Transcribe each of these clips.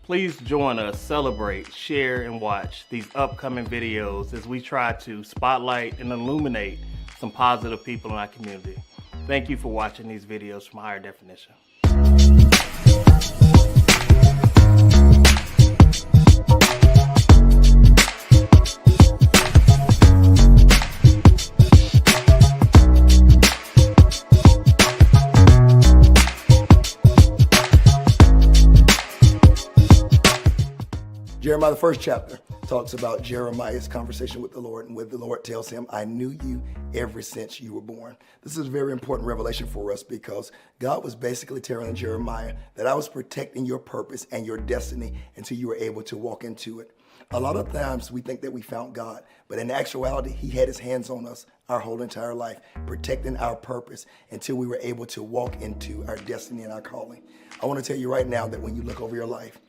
Please join us, celebrate, share, and watch these upcoming videos as we try to spotlight and illuminate some positive people in our community. Thank you for watching these videos from Higher Definition. Jeremiah, the first chapter, talks about Jeremiah's conversation with the Lord, and where the Lord tells him, I knew you ever since you were born. This is a very important revelation for us because God was basically telling Jeremiah that I was protecting your purpose and your destiny until you were able to walk into it. A lot of times we think that we found God, but in actuality, he had his hands on us our whole entire life, protecting our purpose until we were able to walk into our destiny and our calling. I want to tell you right now that when you look over your life,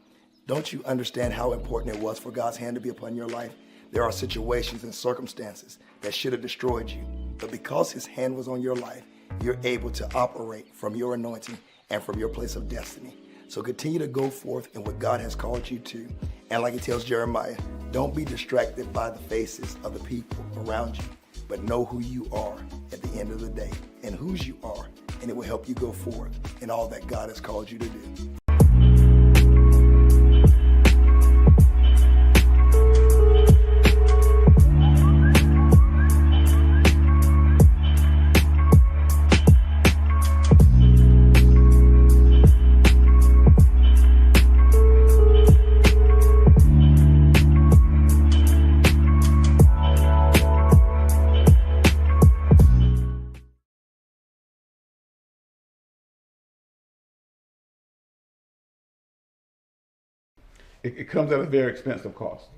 don't you understand how important it was for God's hand to be upon your life? There are situations and circumstances that should have destroyed you, but because his hand was on your life, you're able to operate from your anointing and from your place of destiny. So continue to go forth in what God has called you to. And like he tells Jeremiah, don't be distracted by the faces of the people around you, but know who you are at the end of the day and whose you are, and it will help you go forth in all that God has called you to do. It comes at a very expensive cost.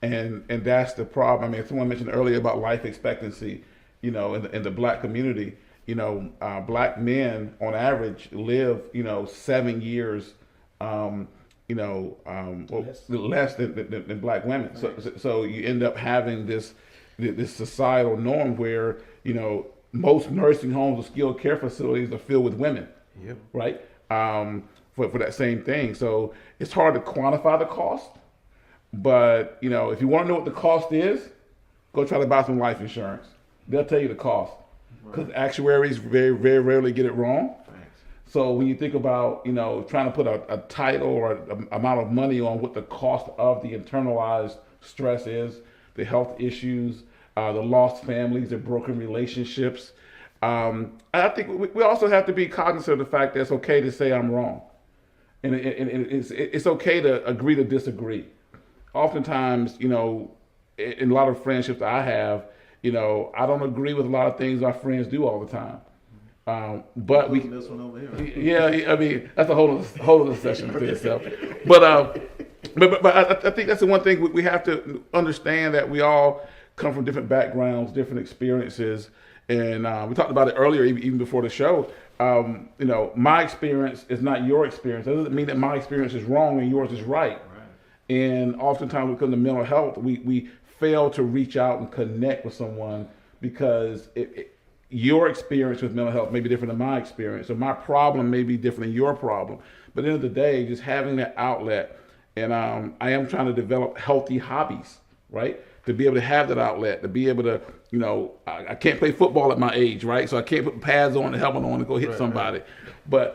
And that's the problem. I mean, someone mentioned earlier about life expectancy, in the black community, black men on average live, 7 years, less than black women. So you end up having this societal norm where, most nursing homes or skilled care facilities are filled with women, right? For that same thing. So it's hard to quantify the cost, but if you want to know what the cost is, go try to buy some life insurance. They'll tell you the cost, because actuaries very, very rarely get it wrong. So when you think about, trying to put a title or an amount of money on what the cost of the internalized stress is, the health issues, the lost families, the broken relationships, I think we also have to be cognizant of the fact that it's okay to say I'm wrong. And it's okay to agree to disagree. Oftentimes, in a lot of friendships that I have, I don't agree with a lot of things my friends do all the time. But we, this one over here. Yeah, I mean that's a whole other session to itself. But I think that's the one thing we have to understand, that we all come from different backgrounds, different experiences, and we talked about it earlier, even before the show. My experience is not your experience. That doesn't mean that my experience is wrong and yours is right. And oftentimes when it comes to mental health, we fail to reach out and connect with someone because your experience with mental health may be different than my experience, or my problem may be different than your problem. But at the end of the day, just having that outlet, and I am trying to develop healthy hobbies, right? To be able to have that outlet, to be able to, I can't play football at my age, right? So I can't put pads on and helmet on to go hit somebody. Right.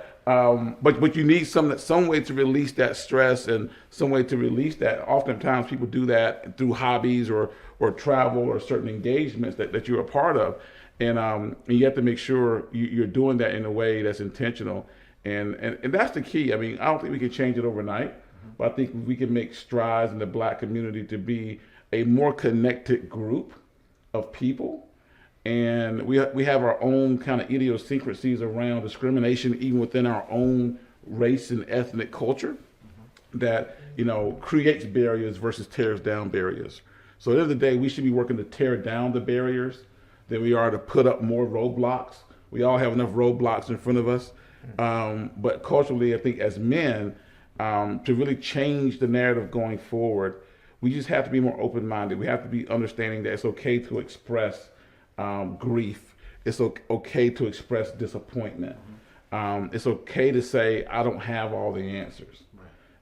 But you need some way to release that stress and some way to release that. Oftentimes people do that through hobbies or travel or certain engagements that you're a part of. And you have to make sure you're doing that in a way that's intentional. And that's the key. I mean, I don't think we can change it overnight, but I think we can make strides in the black community to be a more connected group of people. And we have our own kind of idiosyncrasies around discrimination, even within our own race and ethnic culture, that, creates barriers versus tears down barriers. So at the end of the day, we should be working to tear down the barriers than we are to put up more roadblocks. We all have enough roadblocks in front of us. But culturally, I think as men, to really change the narrative going forward, we just have to be more open-minded. We have to be understanding that it's okay to express grief. It's okay to express disappointment. It's okay to say, I don't have all the answers.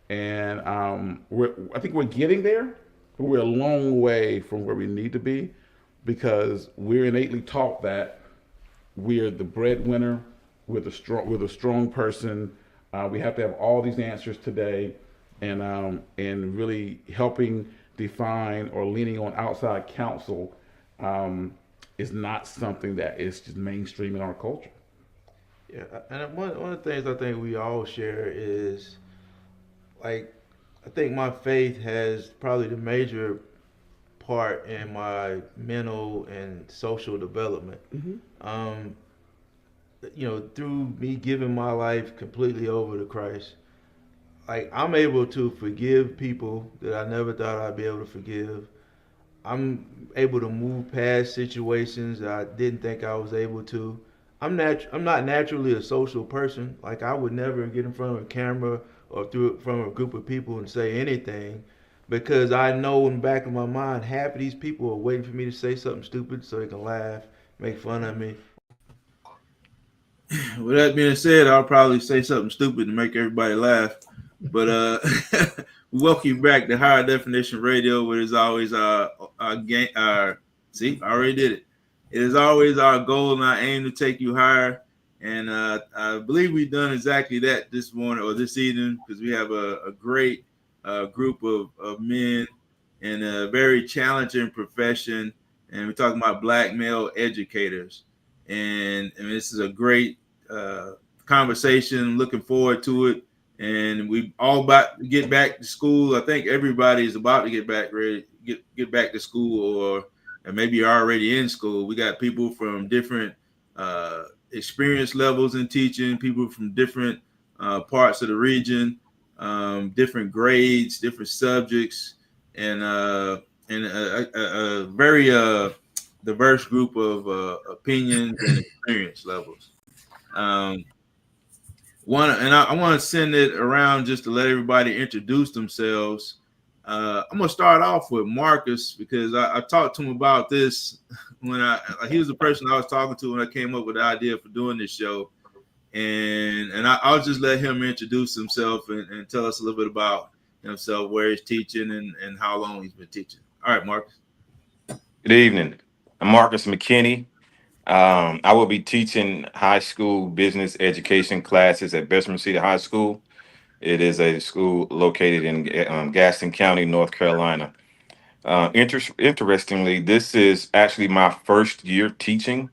and I think we're getting there, but we're a long way from where we need to be, because we're innately taught that we're the breadwinner, we're the strong person. We have to have all these answers today, and really helping define or leaning on outside counsel is not something that is just mainstream in our culture. Yeah, and one of the things I think we all share is like I think my faith has probably the major part in my mental and social development. Mm-hmm. Um, through me giving my life completely over to Christ, like I'm able to forgive people that I never thought I'd be able to forgive. I'm able to move past situations that I didn't think I was able to. I'm not naturally a social person. Like I would never get in front of a camera or through from a group of people and say anything because I know in the back of my mind half of these people are waiting for me to say something stupid so they can laugh, make fun of me. With that being said, I'll probably say something stupid to make everybody laugh. But we welcome you back to Higher Definition Radio, where there's always our game. See, I already did it. It is always our goal and our aim to take you higher. And I believe we've done exactly that this morning or this evening because we have a great group of men in a very challenging profession. And we're talking about black male educators. And this is a great conversation. Looking forward to it. And we all about to get back to school. I think everybody is about to get back ready, get back to school, or and maybe you're already in school. We got people from different experience levels in teaching, people from different parts of the region, different grades, different subjects, and a very diverse group of opinions and experience levels. Um, I want to send it around just to let everybody introduce themselves. I'm gonna start off with Marcus because I talked to him about this when he was the person I was talking to when I came up with the idea for doing this show, and I'll just let him introduce himself and tell us a little bit about himself, where he's teaching, and how long he's been teaching. All right, Marcus. Good evening. I'm Marcus McKinney. I will be teaching high school business education classes at Bessemer City High School. It is a school located in Gaston County, North Carolina. Interestingly, this is actually my first year teaching.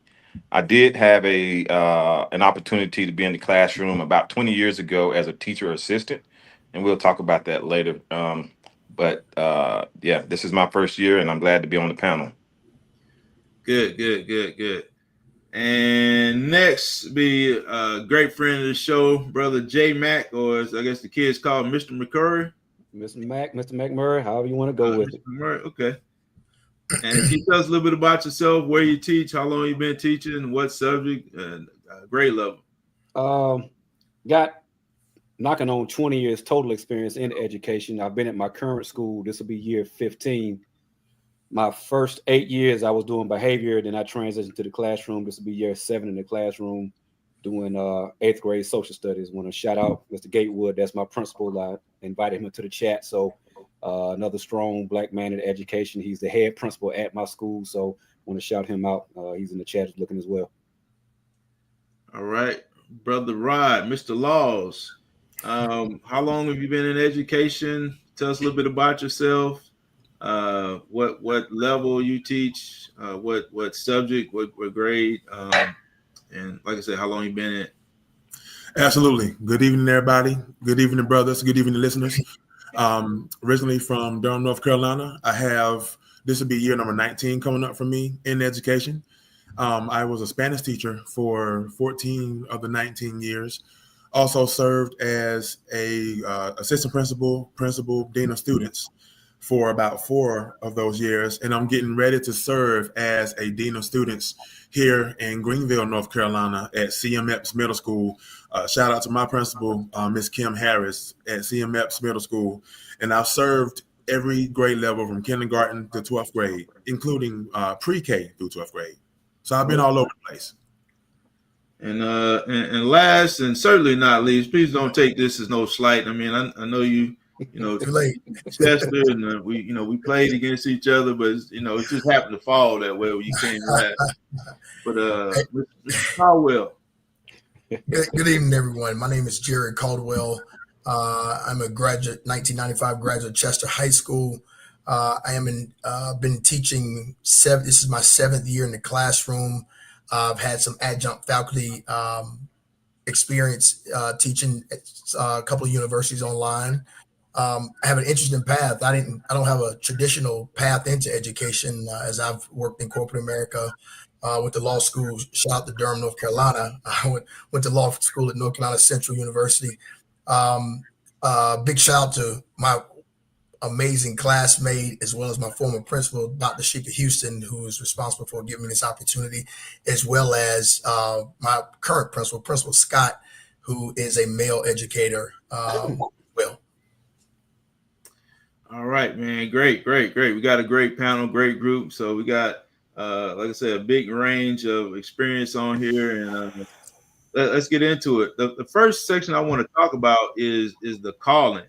I did have an opportunity to be in the classroom about 20 years ago as a teacher assistant, and we'll talk about that later. But yeah, this is my first year, and I'm glad to be on the panel. Good. And next be a great friend of the show, brother J Mac, or as I guess the kids call him, Mr. McCurry. Mr. McMurray, however you want to go with Mr. it. McCurry, okay. And can you tell us a little bit about yourself, where you teach, how long you've been teaching, what subject, and grade level? Got knocking on 20 years total experience in education. I've been at my current school. This will be year 15. My first 8 years, I was doing behavior. Then I transitioned to the classroom. This will be year 7 in the classroom, doing 8th grade social studies. Want to shout out Mr. Gatewood. That's my principal. I invited him into the chat. So another strong black man in education. He's the head principal at my school. So want to shout him out. He's in the chat looking as well. All right, brother Rod, Mr. Laws. How long have you been in education? Tell us a little bit about yourself. What level you teach, what subject, what grade, and like I said, how long you been in? Absolutely. Good evening, everybody. Good evening, brothers. Good evening, listeners. Originally from Durham, North Carolina. This will be year number 19 coming up for me in education. I was a Spanish teacher for 14 of the 19 years. Also served as a assistant principal, dean of students for about 4 of those years. And I'm getting ready to serve as a dean of students here in Greenville, North Carolina at CMEPS Middle School. Shout out to my principal, Miss Kim Harris at CMEPS Middle School. And I've served every grade level from kindergarten to 12th grade, including pre-K through 12th grade. So I've been all over the place. And last and certainly not least, please don't take this as no slight. I mean, I know you You know, Too late. Chester, and we played against each other, but it just happened to fall that way when you came last. But Mr. Caldwell. Good evening, everyone. My name is Jerry Caldwell. I'm a graduate, 1995 graduate of Chester High School. I am been teaching this is my 7th year in the classroom. I've had some adjunct faculty experience teaching at a couple of universities online. I have an interesting path. I don't have a traditional path into education as I've worked in corporate America. Went to law school. Shout out to Durham, North Carolina. I went to law school at North Carolina Central University. Big shout out to my amazing classmate, as well as my former principal, Dr. Sheikha Houston, who is responsible for giving me this opportunity, as well as my current Principal Scott, who is a male educator. Well, all right, man, great. We got a great panel, great group. So we got, like I said, a big range of experience on here, and let's get into it. The first section I want to talk about is the calling.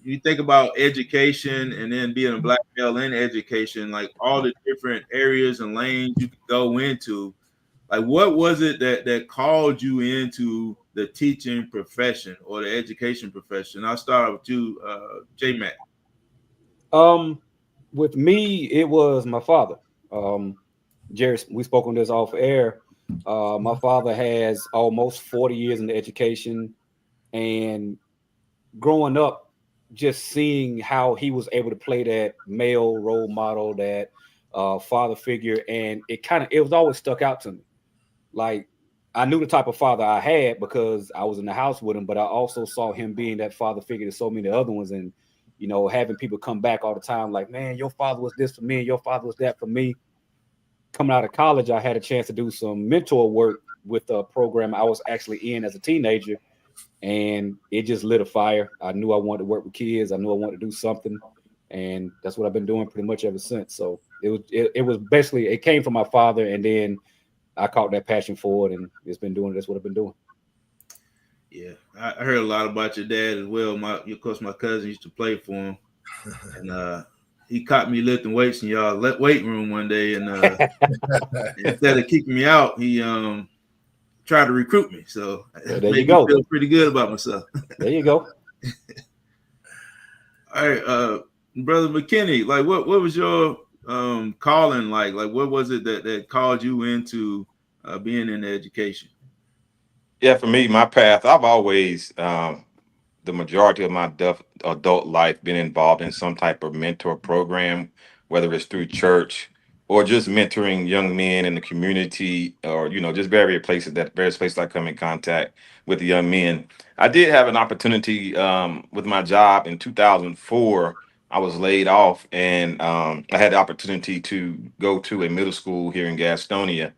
You think about education and then being a black male in education, like all the different areas and lanes you could go into. Like, what was it that called you into the teaching profession or the education profession? I'll start with you, J Mac. With me, it was my father. Jerry, we spoke on this off air. My father has almost 40 years in education, and growing up, just seeing how he was able to play that male role model, that father figure, and it was always stuck out to me. Like, I knew the type of father I had because I was in the house with him, but I also saw him being that father figure to so many other ones, and having people come back all the time like, man, your father was this for me and your father was that for me. Coming out of college, I had a chance to do some mentor work with a program I was actually in as a teenager, and it just lit a fire. I knew I wanted to work with kids. I knew I wanted to do something, and that's what I've been doing pretty much ever since. So it was basically, it came from my father, and then I caught that passion for it, and it's been doing. That's what I've been doing. Yeah, I heard a lot about your dad as well. Of course, my cousin used to play for him, and he caught me lifting weights in y'all weight room one day, and instead of kicking me out, he tried to recruit me. So there you go. I feel pretty good about myself. There you go. All right, Brother McKinney, like what was your calling like? Like, what was it that called you into being in education? Yeah, for me, my path, I've always, the majority of my adult life, been involved in some type of mentor program, whether it's through church or just mentoring young men in the community, or just various places I come in contact with the young men. I did have an opportunity with my job in 2004. I was laid off, and I had the opportunity to go to a middle school here in Gastonia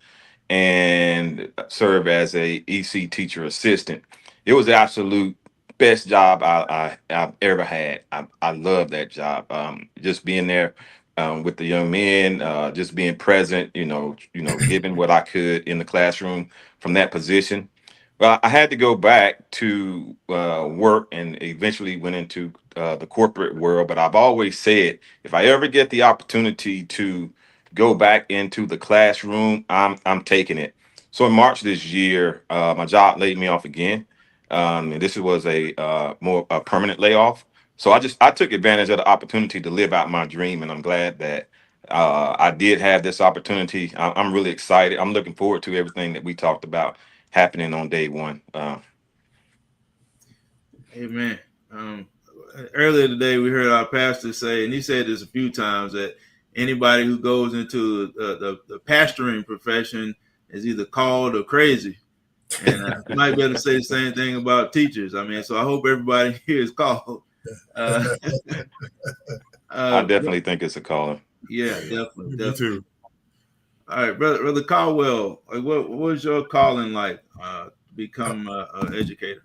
and serve as a EC teacher assistant. It was the absolute best job I've ever had. I love that job. Just being there with the young men, just being present, giving what I could in the classroom from that position. Well, I had to go back to work, and eventually went into the corporate world. But I've always said, if I ever get the opportunity to go back into the classroom, I'm taking it. So in March this year, my job laid me off again, and this was a more a permanent layoff. So I took advantage of the opportunity to live out my dream, and I'm glad that I did have this opportunity. I'm really excited. I'm looking forward to everything that we talked about happening on day one. Amen. Earlier today, we heard our pastor say, and he said this a few times, that anybody who goes into the pastoring profession is either called or crazy. And I might be able to say the same thing about teachers. I mean, so I hope everybody here is called. I definitely think it's a calling. Yeah, definitely. Me too. All right, brother Caldwell, like what was your calling like to become an educator?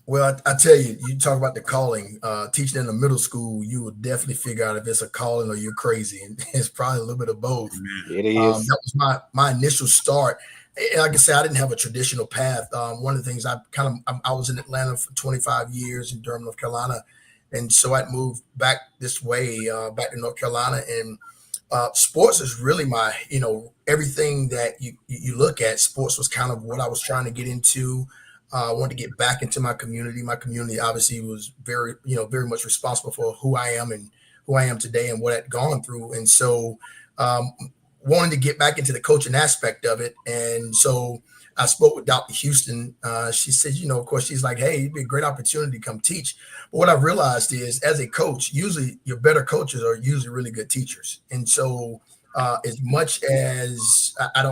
Well, I tell you, you talk about the calling. Teaching in the middle school, you will definitely figure out if it's a calling or you're crazy, and it's probably a little bit of both. It is. That was my initial start. like I said, I didn't have a traditional path. One of the things I was in Atlanta for 25 years in Durham, North Carolina. And so I moved back this way, back to North Carolina. And sports is really my, everything that you look at. Sports was kind of what I was trying to get into. I wanted to get back into my community. My community obviously was very much responsible for who I am and who I am today and what I'd gone through. And so, wanted to get back into the coaching aspect of it. And so I spoke with Dr. Houston. She said, of course, she's like, hey, it'd be a great opportunity to come teach. But what I realized is, as a coach, usually your better coaches are usually really good teachers. And so as much as I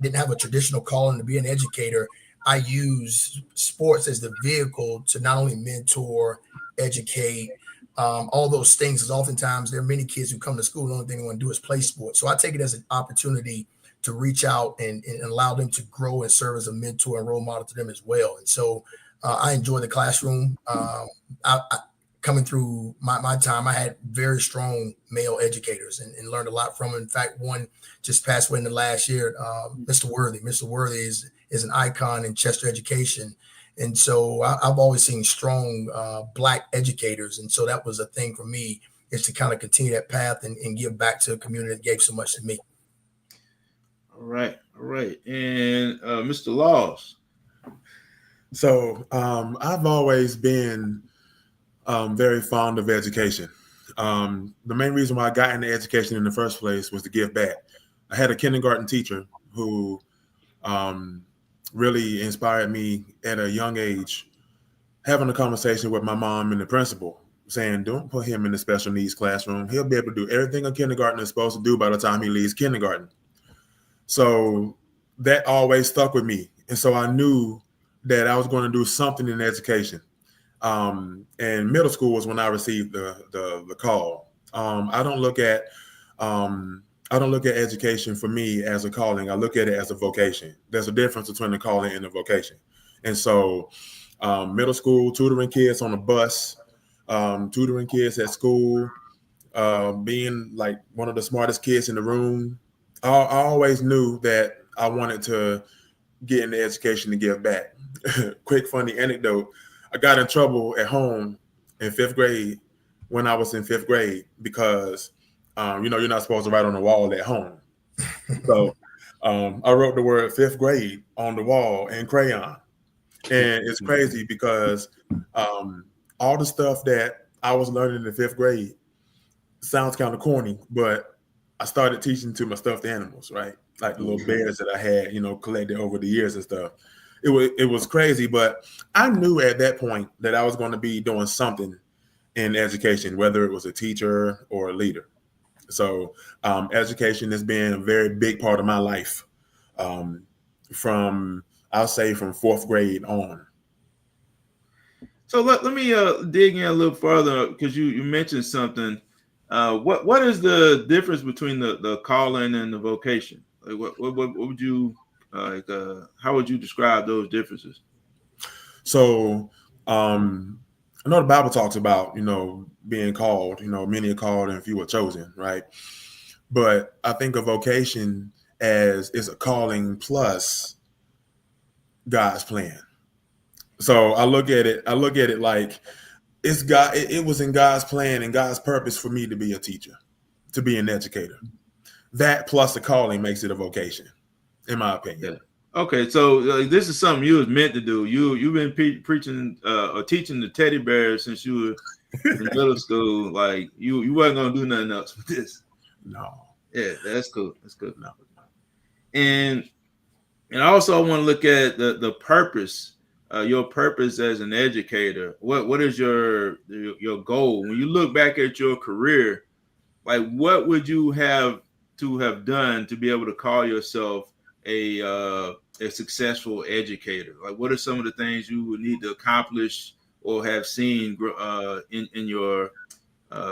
didn't have a traditional calling to be an educator, I use sports as the vehicle to not only mentor, educate, all those things. Because oftentimes there are many kids who come to school, the only thing they want to do is play sports. So I take it as an opportunity to reach out and allow them to grow and serve as a mentor and role model to them as well. And so I enjoy the classroom. Coming through my time, I had very strong male educators and learned a lot from them. In fact, one just passed away in the last year, Mr. Worthy. Mr. Worthy is an icon in Chester education. And so I've always seen strong Black educators. And so that was a thing for me, is to kind of continue that path and give back to a community that gave so much to me. All right. And Mr. Laws. So I've always been very fond of education. The main reason why I got into education in the first place was to give back. I had a kindergarten teacher who really inspired me at a young age, having a conversation with my mom and the principal, saying, don't put him in the special needs classroom. He'll be able to do everything a kindergarten is supposed to do by the time he leaves kindergarten. So that always stuck with me. And so I knew that I was going to do something in education. And middle school was when I received the call. I don't look at education for me as a calling. I look at it as a vocation. There's a difference between a calling and a vocation. And so middle school, tutoring kids on the bus, tutoring kids at school, being like one of the smartest kids in the room. I always knew that I wanted to get into education to give back. Quick funny anecdote. I got in trouble at home in 5th grade when I was in 5th grade because, you're not supposed to write on the wall at home. So I wrote the word 5th grade on the wall in crayon. And it's crazy because all the stuff that I was learning in 5th grade sounds kind of corny, but I started teaching to my stuffed animals, right? Like the little bears that I had, collected over the years and stuff. It was crazy, but I knew at that point that I was going to be doing something in education, whether it was a teacher or a leader. So education has been a very big part of my life from 4th grade on. So let me dig in a little further, because you mentioned something. What is the difference between the calling and the vocation? Like what would you how would you describe those differences? So I know the Bible talks about being called. Many are called and few are chosen, right? But I think of vocation as is a calling plus God's plan. So I look at it like it's God. It was in God's plan and God's purpose for me to be a teacher, to be an educator. That plus the calling makes it a vocation, in my opinion. Yeah. Okay, so this is something you was meant to do. You've been preaching or teaching the teddy bears since you were in middle school. Like you wasn't gonna do nothing else with this. No. Yeah, that's cool. That's good. No. And also I want to look at the purpose. Your purpose as an educator. What is your goal when you look back at your career? Like, what would you have to have done to be able to call yourself a successful educator? Like, what are some of the things you would need to accomplish or have seen in your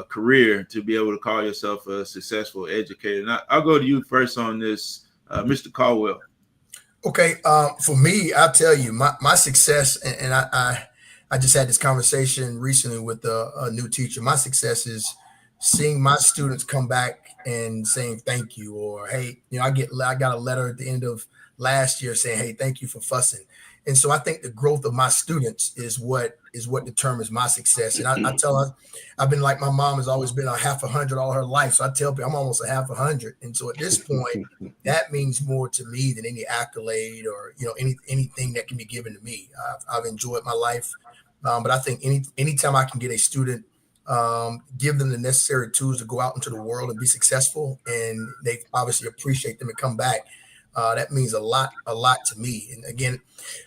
career to be able to call yourself a successful educator? And I'll go to you first on this, Mr. Caldwell. Okay, for me, I'll tell you my success, and I just had this conversation recently with a new teacher. My success is seeing my students come back and saying thank you, or hey, I got a letter at the end of last year saying, hey, thank you for fussing. And so I think the growth of my students is what determines my success. And I tell her, I've been like, my mom has always been a half 100 all her life. So I tell people I'm almost a half 100. And so at this point, that means more to me than any accolade or, anything that can be given to me. I've enjoyed my life. But I think anytime I can get a student, give them the necessary tools to go out into the world and be successful, and they obviously appreciate them and come back, that means a lot to me. And again,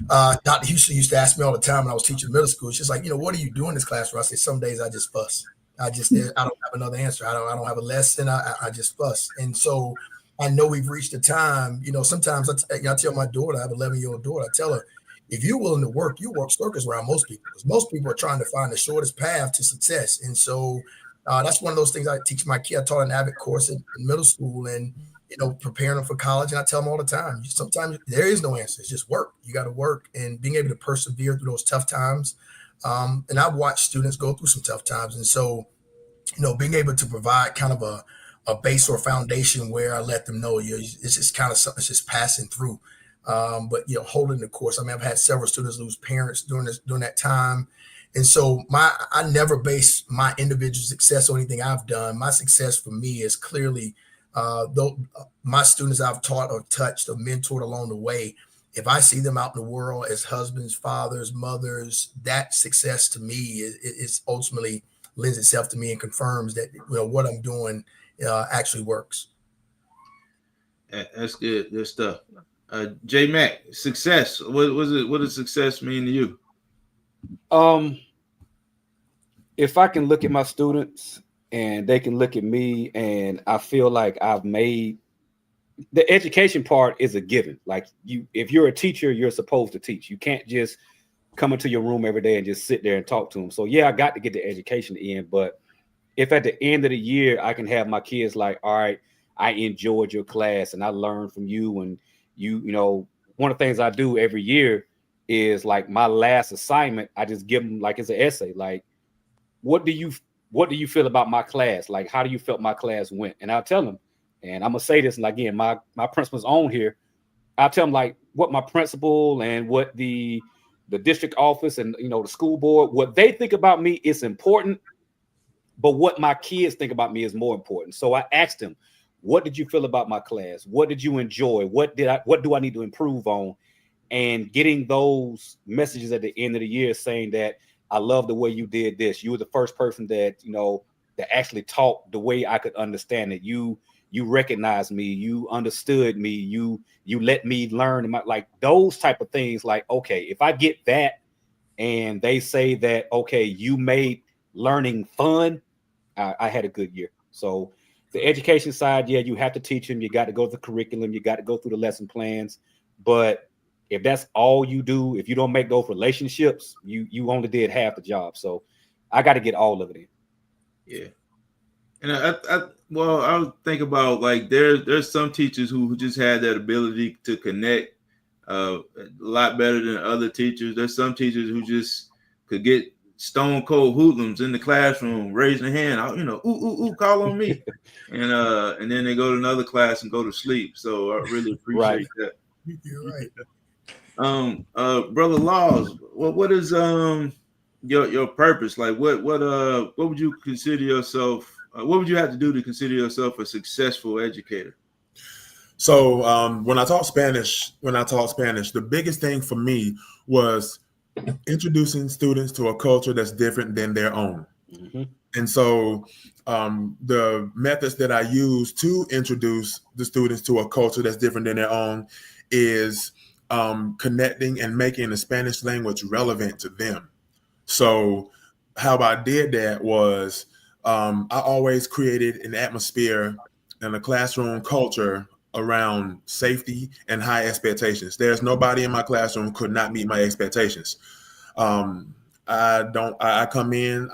Dr. Houston used to ask me all the time when I was teaching middle school. She's like, what do you do in this classroom? I say, some days I just fuss. I don't have another answer. I don't have a lesson. I just fuss. And so I know we've reached a time, sometimes I tell my daughter, I have an 11-year-old daughter, I tell her, if you're willing to work, you work circles around most people, because most people are trying to find the shortest path to success. And so that's one of those things I teach my kid. I taught an AVID course in middle school, and preparing them for college. And I tell them all the time, sometimes there is no answer. It's just work. You got to work, and being able to persevere through those tough times. And I've watched students go through some tough times. And so, being able to provide kind of a base or foundation where I let them know, it's just kind of something that's just passing through. But holding the course. I mean, I've had several students lose parents during that time. And so I never base my individual success on anything I've done. My success for me is clearly though my students I've taught or touched or mentored along the way. If I see them out in the world as husbands, fathers, mothers, that success to me is ultimately lends itself to me and confirms that what I'm doing actually works. That's good. Good stuff. J Mac, success. What does success mean to you? If I can look at my students and they can look at me, and I feel like I've made the education part is a given. Like if you're a teacher, you're supposed to teach. You can't just come into your room every day and just sit there and talk to them. So yeah, I got to get the education in, but if at the end of the year I can have my kids like, all right, I enjoyed your class and I learned from you, and one of the things I do every year is like my last assignment, I just give them like it's an essay, like what do you feel about my class? Like, how do you felt my class went? And I'll tell them, and I'm gonna say this, and again, my principal's on here. I'll tell them like what my principal and what the district office and the school board, what they think about me is important, but what my kids think about me is more important. So I asked them, what did you feel about my class? What did you enjoy? What do I need to improve on? And getting those messages at the end of the year saying that I love the way you did this. You were the first person that, that actually taught the way I could understand it. You recognized me, you understood me, you let me learn, like those type of things. Like, okay, if I get that and they say that, okay, you made learning fun, I had a good year. So the education side, yeah, you have to teach them. You got to go through the curriculum. You got to go through the lesson plans. But if that's all you do, if you don't make those relationships, you only did half the job. So I got to get all of it in. Yeah. And I would think about like there's some teachers who just had that ability to connect a lot better than other teachers. There's some teachers who just could get stone cold hoodlums in the classroom, raising their hand, ooh, call on me. And then they go to another class and go to sleep. So I really appreciate that. You're right. Brother Laws, what is your purpose? Like what would you consider yourself? What would you have to do to consider yourself a successful educator? So when I taught Spanish, the biggest thing for me was introducing students to a culture that's different than their own. Mm-hmm. And so the methods that I use to introduce the students to a culture that's different than their own is connecting and making the Spanish language relevant to them. So how I did that was I always created an atmosphere and a classroom culture around safety and high expectations. There's nobody in my classroom who could not meet my expectations. I come in,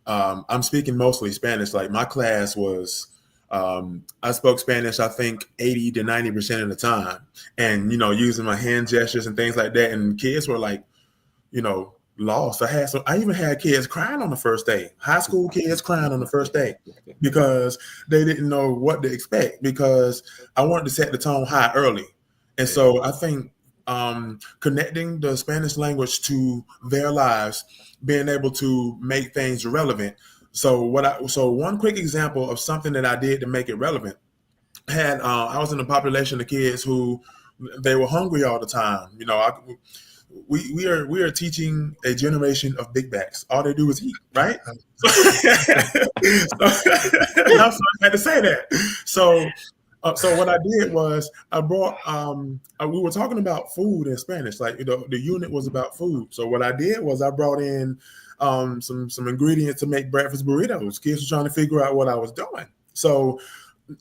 I'm speaking mostly Spanish. Like my class was, I spoke Spanish, I think 80 to 90% of the time, and, using my hand gestures and things like that. And kids were like, lost. I even had kids crying on the first day, high school kids crying on the first day because they didn't know what to expect, because I wanted to set the tone high early. And so I think connecting the Spanish language to their lives, being able to make things relevant. So one quick example of something that I did to make it relevant had I was in a population of kids who they were hungry all the time. You know, we are teaching a generation of big backs. All they do is eat, right? So, I'm sorry, I had to say that. So what I did was I brought we were talking about food in Spanish, like the unit was about food. So what I did was I brought in some ingredients to make breakfast burritos. Kids were trying to figure out what I was doing. So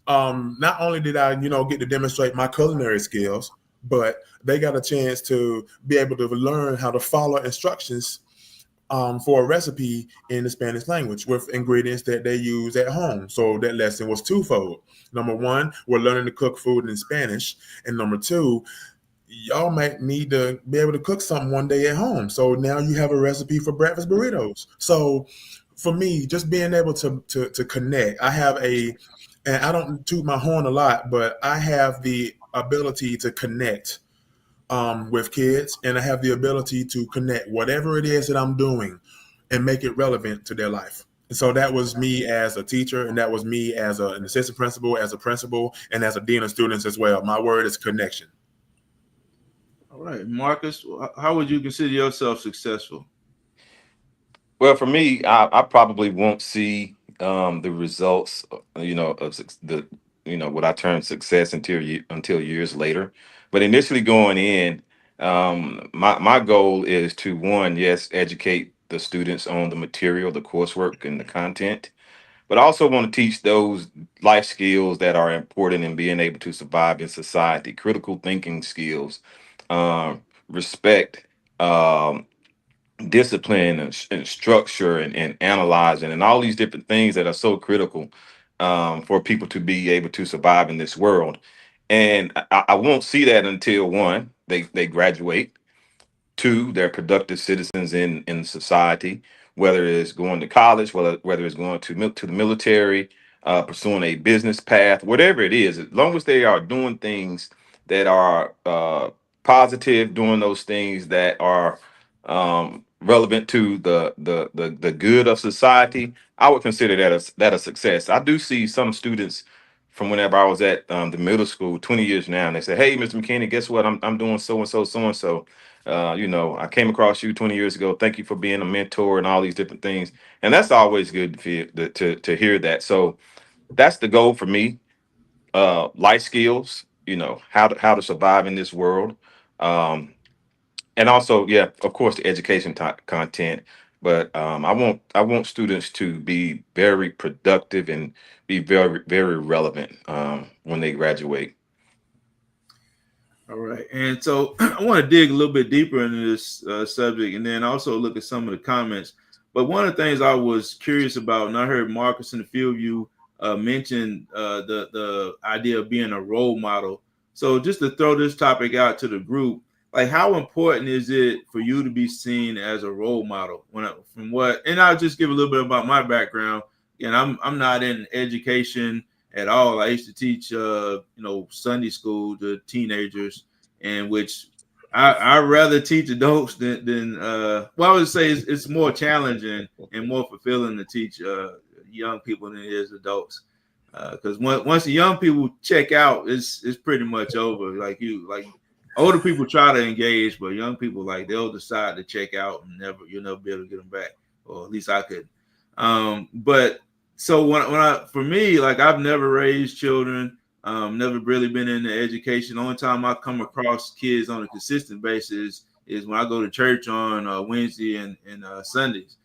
not only did I get to demonstrate my culinary skills, but they got a chance to be able to learn how to follow instructions for a recipe in the Spanish language with ingredients that they use at home. So that lesson was twofold. Number one, we're learning to cook food in Spanish. And number two, y'all might need to be able to cook something one day at home. So now you have a recipe for breakfast burritos. So for me, just being able to connect, and I don't toot my horn a lot, but I have the ability to connect with kids, and I have the ability to connect whatever it is that I'm doing and make it relevant to their life. And so that was me as a teacher, and that was me as an assistant principal, as a principal, and as a dean of students as well. My word is connection. All right, Marcus, how would you consider yourself successful? Well, for me, I probably won't see the results, of the what I term success until years later. But initially going in, my goal is to, one, yes, educate the students on the material, the coursework, and the content, but I also want to teach those life skills that are important in being able to survive in society, critical thinking skills, respect. Discipline and structure and analyzing and all these different things that are so critical for people to be able to survive in this world. And I won't see that until, one, they graduate. Two, they're productive citizens in society, whether it's going to college, whether it's going to the military, pursuing a business path, whatever it is. As long as they are doing things that are positive, doing those things that are relevant to the good of society, I would consider that a success. I do see some students from whenever I was at the middle school 20 years now, and they say, "Hey, Mr. McKinney, guess what? I'm doing so and so, so and so. I came across you 20 years ago. Thank you for being a mentor and all these different things." And that's always good to feel, to hear that. So that's the goal for me. Life skills, how to survive in this world. Um, and also, yeah, of course, the education content. But I want students to be very productive and be very, very relevant when they graduate. All right. And so I want to dig a little bit deeper into this subject and then also look at some of the comments. But one of the things I was curious about, and I heard Marcus and a few of you mention the idea of being a role model. So just to throw this topic out to the group, like how important is it for you to be seen as a role model? And I'll just give a little bit about my background. And I'm not in education at all. I used to teach, Sunday school to teenagers, in which I rather teach adults than I would say it's more challenging and more fulfilling to teach young people than it is adults. Because once the young people check out, it's pretty much over. Like older people try to engage, but young people they'll decide to check out and you'll never be able to get them back, or at least I could. But so for me, I've never raised children, never really been into education. The only time I come across kids on a consistent basis is when I go to church on Wednesday and Sundays.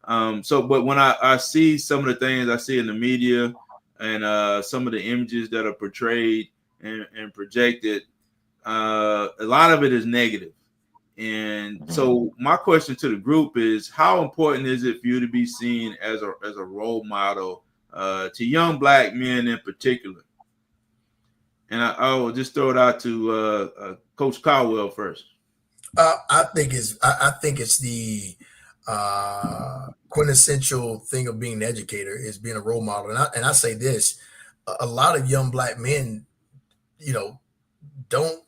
But when I see some of the things I see in the media and some of the images that are portrayed and projected, a lot of it is negative. And so my question to the group is, how important is it for you to be seen as a role model to young Black men in particular? And I will just throw it out to Coach Caldwell first. I think it's the quintessential thing of being an educator is being a role model. And I say this, a lot of young Black men, don't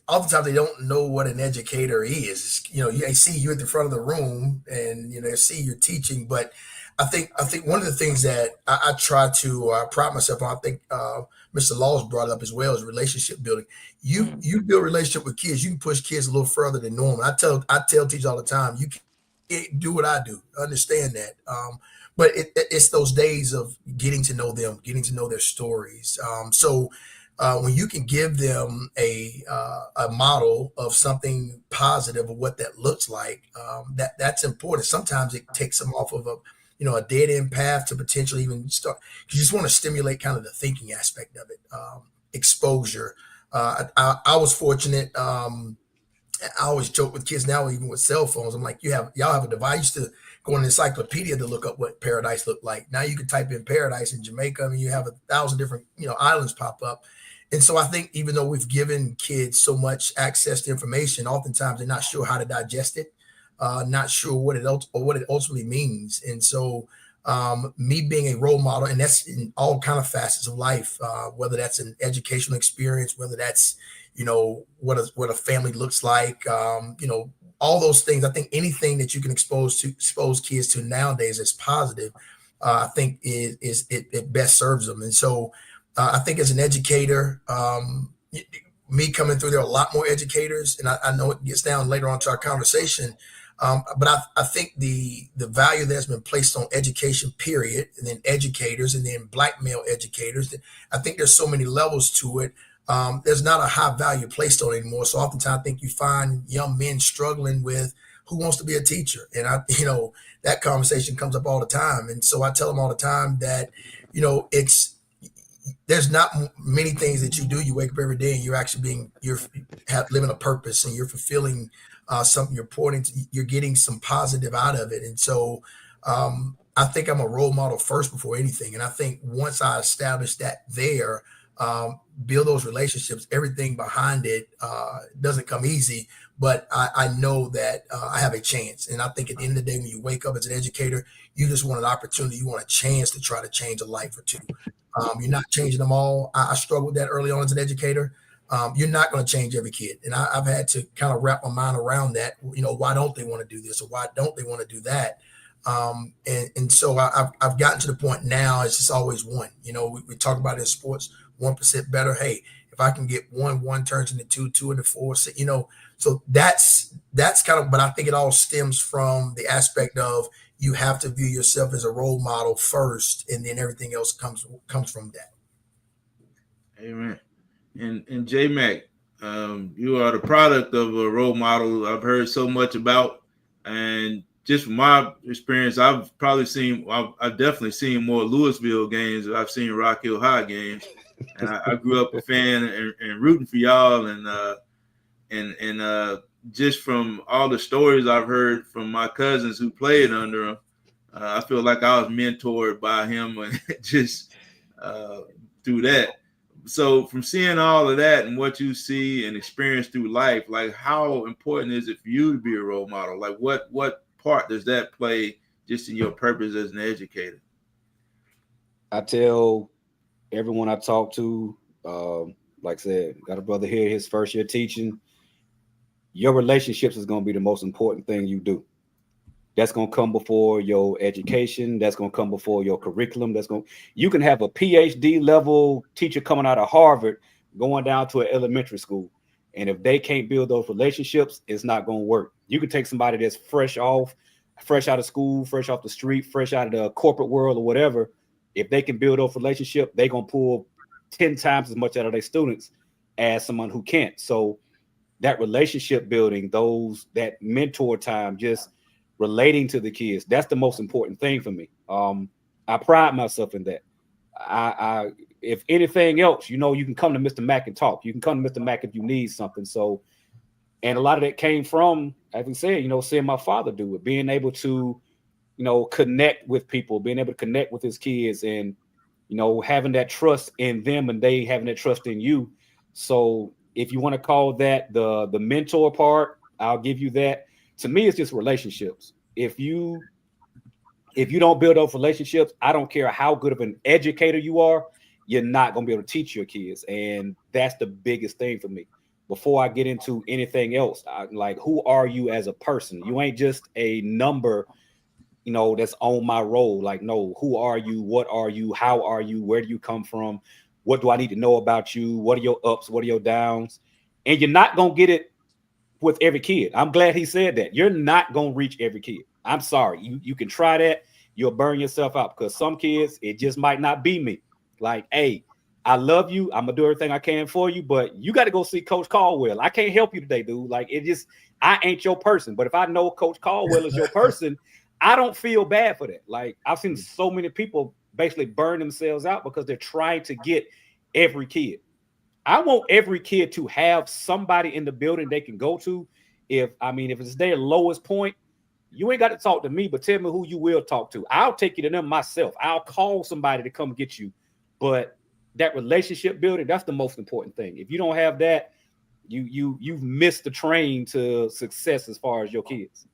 oftentimes they don't know what an educator is. They see you at the front of the room, and they see you're teaching. But I think one of the things that I try to pride myself on, I think Mr. Laws brought up as well, is relationship building. You build relationship with kids, you can push kids a little further than normal. I tell teachers all the time, you can't do what I do. Understand that. But it's those days of getting to know them, getting to know their stories. So when you can give them a model of something positive of what that looks like, that's important. Sometimes it takes them off of a dead end path to potentially even start. You just want to stimulate kind of the thinking aspect of it, exposure. I was fortunate. I always joke with kids now, even with cell phones. I'm like, y'all have a device. I used to go in an encyclopedia to look up what paradise looked like. Now you can type in paradise in Jamaica, and you have 1,000 different islands pop up. And so I think even though we've given kids so much access to information, oftentimes they're not sure how to digest it, not sure what it ultimately means. And so me being a role model, and that's in all kind of facets of life, whether that's an educational experience, whether that's what a family looks like, all those things. I think anything that you can expose kids to nowadays that's positive, I think it best serves them. And so I think as an educator, me coming through, there are a lot more educators, and I know it gets down later on to our conversation. But I think the value that's been placed on education, period, and then educators, and then Black male educators, I think there's so many levels to it. There's not a high value placed on it anymore. So oftentimes I think you find young men struggling with who wants to be a teacher. And that conversation comes up all the time. And so I tell them all the time that, there's not many things that you do. You wake up every day and you're actually living a purpose, and you're fulfilling something. You're getting some positive out of it. And so I think I'm a role model first before anything. And I think once I establish that build those relationships, everything behind it doesn't come easy, but I know that I have a chance. And I think at the end of the day, when you wake up as an educator, you just want an opportunity. You want a chance to try to change a life or two. You're not changing them all. I struggled with that early on as an educator. You're not going to change every kid. And I've had to kind of wrap my mind around that. Why don't they want to do this, or why don't they want to do that? And so I've gotten to the point now, it's just always one. We talk about it in sports, 1% better. Hey, if I can get one turns into two into four, so that's kind of, but I think it all stems from the aspect of you have to view yourself as a role model first, and then everything else comes from that. Amen. And J Mac, you are the product of a role model I've heard so much about, and just from my experience, I've definitely seen more Louisville games than I've seen Rock Hill High games, and I grew up a fan and rooting for y'all, and just from all the stories I've heard from my cousins who played under him, I feel like I was mentored by him, and just through that. So from seeing all of that and what you see and experience through life, like how important is it for you to be a role model? Like what part does that play just in your purpose as an educator? I tell everyone I talk to, like I said, got a brother here, his first year teaching, your relationships is going to be the most important thing you do. That's going to come before your education. That's going to come before your curriculum. You can have a PhD level teacher coming out of Harvard, going down to an elementary school. And if they can't build those relationships, it's not going to work. You can take somebody that's fresh out of school, fresh off the street, fresh out of the corporate world or whatever. If they can build those relationships, they're going to pull 10 times as much out of their students as someone who can't. So that relationship building, that mentor time, just relating to the kids, that's the most important thing for me. I pride myself in that. I if anything else, you can come to Mr. Mack and talk. You can come to Mr. Mack if you need something. So, and a lot of that came from, as we said, seeing my father do it, being able to, connect with people, being able to connect with his kids, and, having that trust in them and they having that trust in you. So if you want to call that the mentor part, I'll give you that. To me, it's just relationships. If you don't build those relationships, I don't care how good of an educator you are, you're not going to be able to teach your kids. And that's the biggest thing for me. before I get into anything else, like, who are you as a person? You ain't just a number, that's on my roll. Like, no, who are you? What are you? How are you? Where do you come from? What do I need to know about you? What are your ups? What are your downs? And you're not going to get it with every kid. I'm glad he said that. You're not going to reach every kid. I'm sorry. You can try that. You'll burn yourself out, because some kids, it just might not be me. Like, hey, I love you. I'm going to do everything I can for you, but you got to go see Coach Caldwell. I can't help you today, dude. Like, I ain't your person. But if I know Coach Caldwell is your person, I don't feel bad for that. Like, I've seen so many people basically burn themselves out because they're trying to get every kid. I want every kid to have somebody in the building they can go to. If it's their lowest point, you ain't got to talk to me, but tell me who you will talk to. I'll take you to them myself. I'll call somebody to come get you. But that relationship building, that's the most important thing. If you don't have that, you've missed the train to success as far as your kids.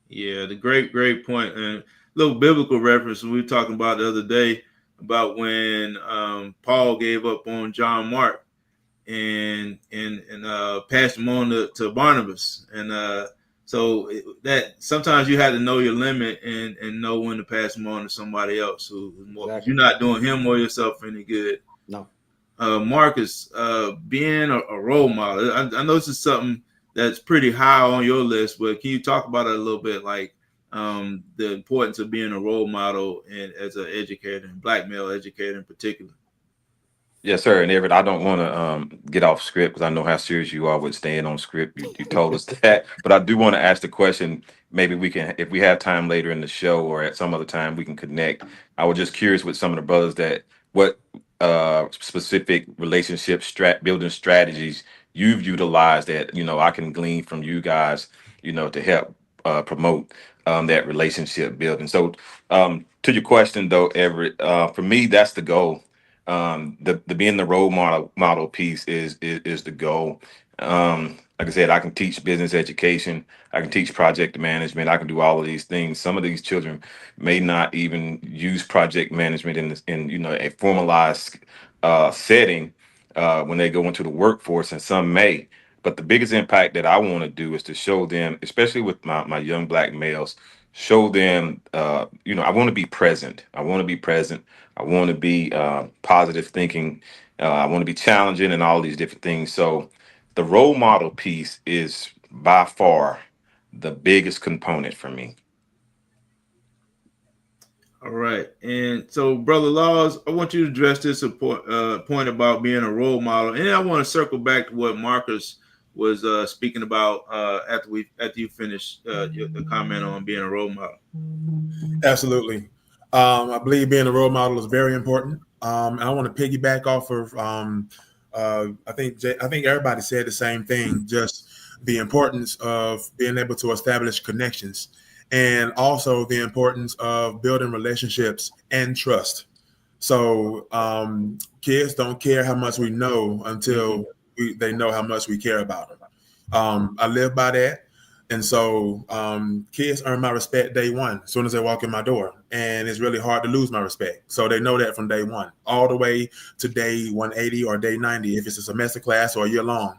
Yeah, the great point. And a little biblical reference we were talking about the other day about when Paul gave up on John Mark and passed him on to Barnabas. And so that sometimes you had to know your limit and know when to pass him on to somebody else who's more. Exactly. You're not doing him or yourself any good. No. Marcus, being a role model, I know this is something that's pretty high on your list, but can you talk about it a little bit, like the importance of being a role model and as an educator, and Black male educator in particular? Yes, sir. And Everett, I don't want to get off script because I know how serious you are with staying on script. You told us that, but I do want to ask the question. Maybe we can, if we have time later in the show or at some other time, we can connect. I was just curious with some of the brothers that what specific relationship building strategies you've utilized that I can glean from you guys, to help promote that relationship building. So to your question though, Everett, for me, that's the goal. The being the role model piece is the goal. Like I said, I can teach business education, I can teach project management, I can do all of these things. Some of these children may not even use project management in a formalized setting when they go into the workforce, and some may. But the biggest impact that I want to do is to show them, especially with my young Black males, show them, I want to be present. I want to be present. I want to be positive thinking. I want to be challenging and all these different things. So the role model piece is by far the biggest component for me. All right. And so, Brother Laws, I want you to address this point about being a role model. And I want to circle back to what Marcus was speaking about after you finish the comment on being a role model. Absolutely. I believe being a role model is very important. I want to piggyback off of I think everybody said the same thing, just the importance of being able to establish connections, and also the importance of building relationships and trust. So kids don't care how much we know until they know how much we care about them. I live by that. And so kids earn my respect day one, as soon as they walk in my door. And it's really hard to lose my respect. So they know that from day one, all the way to day 180 or day 90, if it's a semester class or a year long.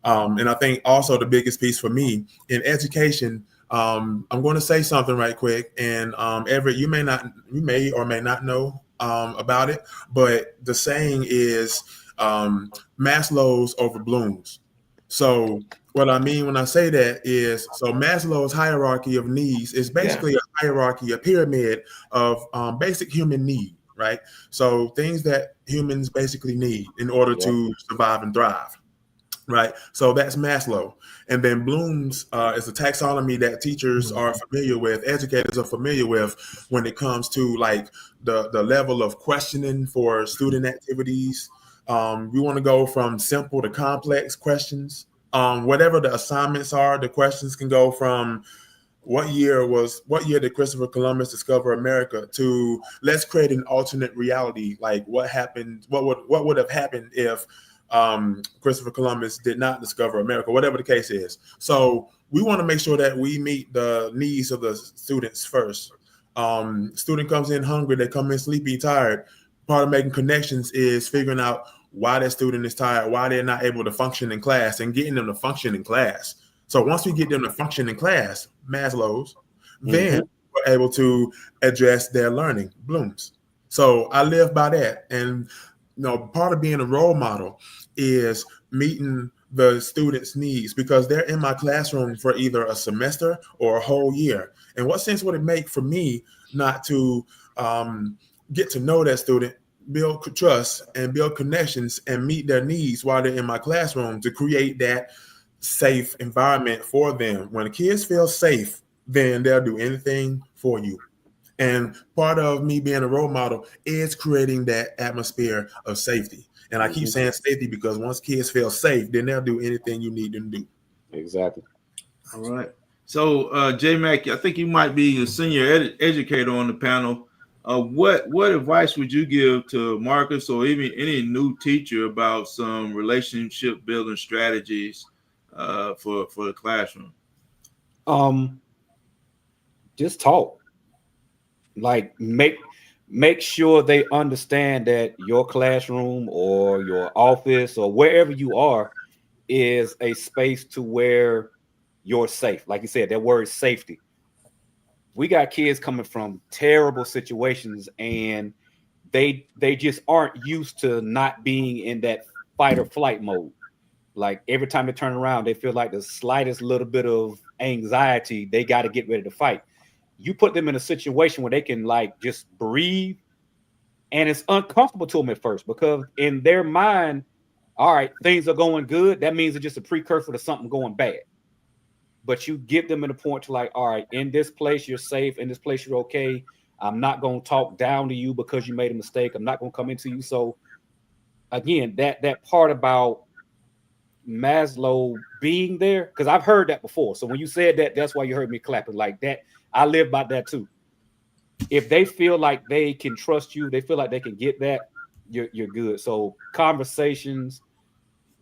And I think also the biggest piece for me in education, I'm going to say something right quick. And Everett, you may or may not know about it, but the saying is Maslow's over Bloom's. So what I mean when I say that is, so Maslow's hierarchy of needs is basically a hierarchy, a pyramid of basic human need, right? So things that humans basically need in order to survive and thrive, right? So that's Maslow. And then Bloom's is a taxonomy that teachers are familiar with, educators are familiar with when it comes to like the level of questioning for student activities. We want to go from simple to complex questions. Whatever the assignments are, the questions can go from what year did Christopher Columbus discover America to let's create an alternate reality. Like what would have happened if Christopher Columbus did not discover America, whatever the case is. So we want to make sure that we meet the needs of the students first. Student comes in hungry, they come in sleepy, tired. Part of making connections is figuring out why that student is tired, why they're not able to function in class, and getting them to function in class. So once we get them to function in class, Maslow's, then we're able to address their learning, Bloom's. So I live by that. And part of being a role model is meeting the students' needs, because they're in my classroom for either a semester or a whole year. And what sense would it make for me not to get to know that student, build trust and build connections and meet their needs while they're in my classroom, to create that safe environment for them? When the kids feel safe, then they'll do anything for you. And part of me being a role model is creating that atmosphere of safety. And I keep saying safety because once kids feel safe, then they'll do anything you need them to do. Exactly. All right. So, J Mac, I think you might be a senior educator on the panel. What advice would you give to Marcus or even any new teacher about some relationship building strategies for the classroom? Just talk. Like make sure they understand that your classroom or your office or wherever you are is a space to where you're safe. Like you said, that word safety. We got kids coming from terrible situations, and they just aren't used to not being in that fight or flight mode. Like every time they turn around, they feel like the slightest little bit of anxiety, they got to get ready to fight. You put them in a situation where they can like just breathe, and it's uncomfortable to them at first because in their mind, all right, things are going good. That means it's just a precursor to something going bad. But you get them in a point to like, all right, in this place, you're safe. In this place, you're okay. I'm not going to talk down to you because you made a mistake. I'm not going to come into you. So again, that part about Maslow being there, because I've heard that before. So when you said that, that's why you heard me clapping like that. I live by that too. If they feel like they can trust you, they feel like they can get that, you're good. So conversations,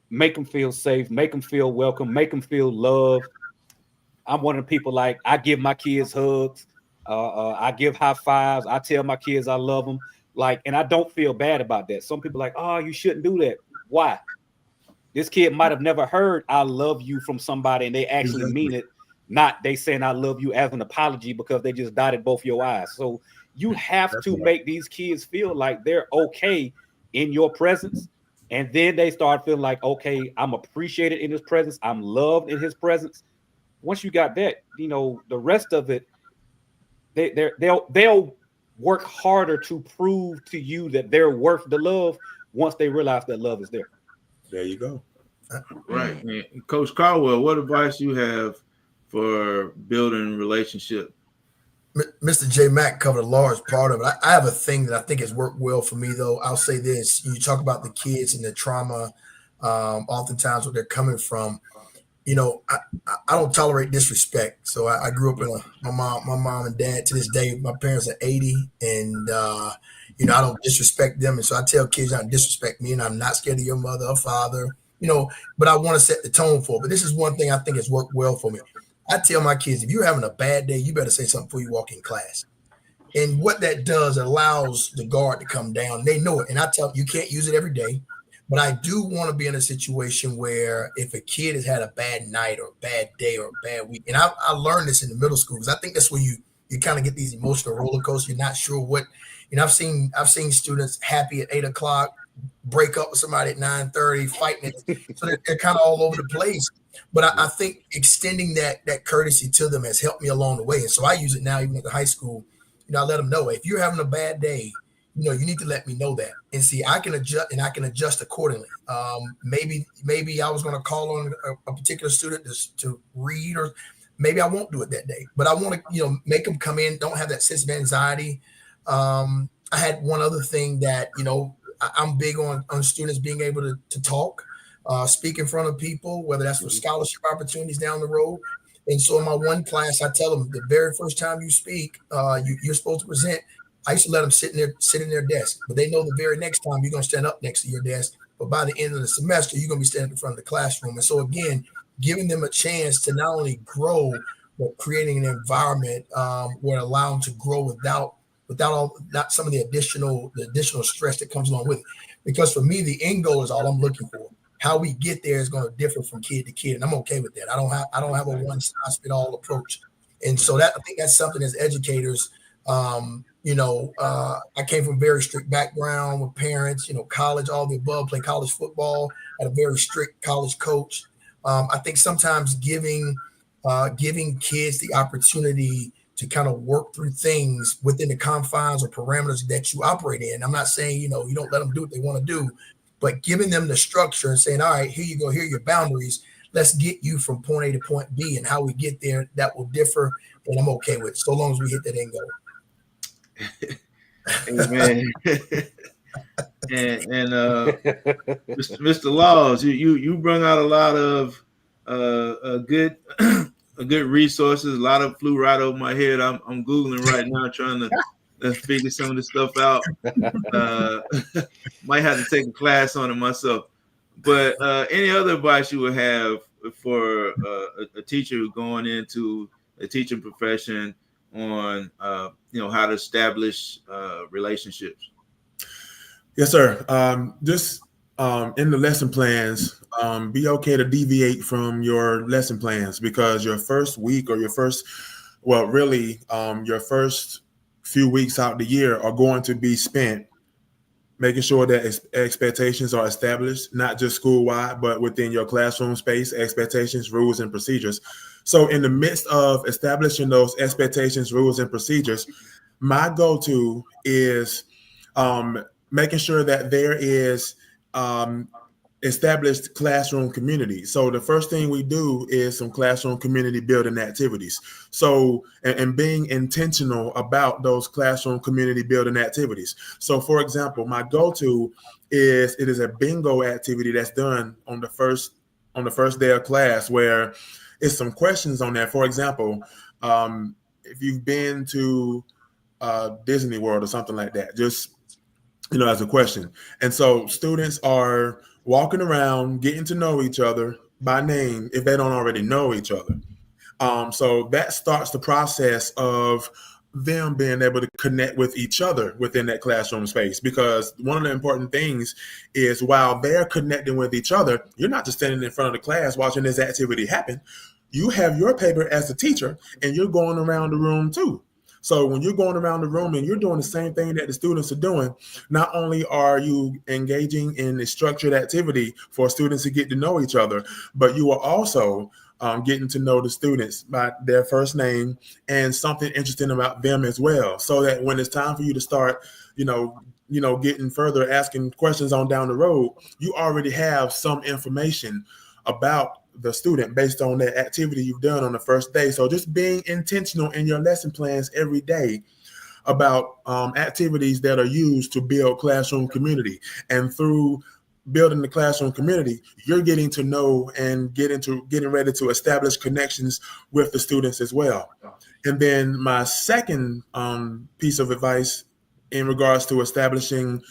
make them feel safe, make them feel welcome, make them feel loved. I'm one of the people like I give my kids hugs, I give high fives, I tell my kids I love them, like, and I don't feel bad about that. Some people are like, oh, you shouldn't do that. Why? This kid might have never heard I love you from somebody and they actually mean it. Not they saying I love you as an apology because they just dotted both your eyes. So you have to make these kids feel like they're okay in your presence. And then they start feeling like, okay, I'm appreciated in his presence. I'm loved in his presence. Once you got that, the rest of it, they'll work harder to prove to you that they're worth the love once they realize that love is there. There you go. Right. And Coach Caldwell, what advice you have for building relationship? Mr. J Mac covered a large part of it. I have a thing that I think has worked well for me, though. I'll say this: you talk about the kids and the trauma, oftentimes where they're coming from. I don't tolerate disrespect. So I grew up in my mom and dad. To this day, my parents are 80, and I don't disrespect them. And so I tell kids not to disrespect me, and I'm not scared of your mother or father. But I want to set the tone for it. But this is one thing I think has worked well for me. I tell my kids, if you're having a bad day, you better say something before you walk in class. And what that does, it allows the guard to come down. They know it. And I tell them, you can't use it every day. But I do want to be in a situation where if a kid has had a bad night or a bad day or a bad week, and I learned this in the middle school because I think that's where you kind of get these emotional roller coasters. You're not sure what, I've seen students happy at 8 o'clock, break up with somebody at 9:30, fighting it. So they're kind of all over the place. But I think extending that courtesy to them has helped me along the way. And so I use it now, even at the high school. I let them know if you're having a bad day, you need to let me know that. And see, I can adjust accordingly. Maybe I was going to call on a particular student to read, or maybe I won't do it that day. But I want to, make them come in, don't have that sense of anxiety. I had one other thing that, I'm big on students being able to talk, speak in front of people, whether that's for scholarship opportunities down the road. And so in my one class, I tell them the very first time you speak, you're supposed to present. I used to let them sit in their desk, but they know the very next time you're going to stand up next to your desk. But by the end of the semester, you're going to be standing in front of the classroom. And so again, giving them a chance to not only grow, but creating an environment where allow them to grow without without not some of the additional stress that comes along with it. Because for me, the end goal is all I'm looking for. How we get there is going to differ from kid to kid, and I'm okay with that. I don't have a one size fit all approach, and so I think that's something as educators. I came from a very strict background with parents, college, all the above, played college football, had a very strict college coach. I think sometimes giving kids the opportunity to kind of work through things within the confines or parameters that you operate in. I'm not saying, you don't let them do what they want to do, but giving them the structure and saying, all right, here you go, here are your boundaries. Let's get you from point A to point B, and how we get there, that will differ. And I'm okay with it, so long as we hit that end goal. Amen. and Mr. Laws, you bring out a lot of good resources. A lot of flew right over my head. I'm Googling right now, trying to figure some of this stuff out. Might have to take a class on it myself. But any other advice you would have for a teacher who's going into a teaching profession on how to establish relationships? Yes, sir. Just in the lesson plans, be okay to deviate from your lesson plans, because your first week or your first few weeks out the year are going to be spent making sure that expectations are established, not just school-wide, but within your classroom space, expectations, rules, and procedures. So in the midst of establishing those expectations, rules, and procedures, my go-to is making sure that there is established classroom community. So the first thing we do is some classroom community building activities. So, and being intentional about those classroom community building activities. So for example, my go-to is, it is a bingo activity that's done on the first day of class, where it's some questions on there. For example, if you've been to Disney World or something like that, just, as a question. And so students are walking around, getting to know each other by name if they don't already know each other. So that starts the process of them being able to connect with each other within that classroom space. Because one of the important things is, while they're connecting with each other, you're not just standing in front of the class watching this activity happen. You have your paper as a teacher, and you're going around the room too. So when you're going around the room and you're doing the same thing that the students are doing, not only are you engaging in a structured activity for students to get to know each other, but you are also getting to know the students by their first name and something interesting about them as well. So that when it's time for you to start, getting further, asking questions on down the road, you already have some information about the student based on that activity you've done on the first day. So just being intentional in your lesson plans every day about activities that are used to build classroom community. And through building the classroom community, you're getting to know and getting ready to establish connections with the students as well. And then my second piece of advice in regards to establishing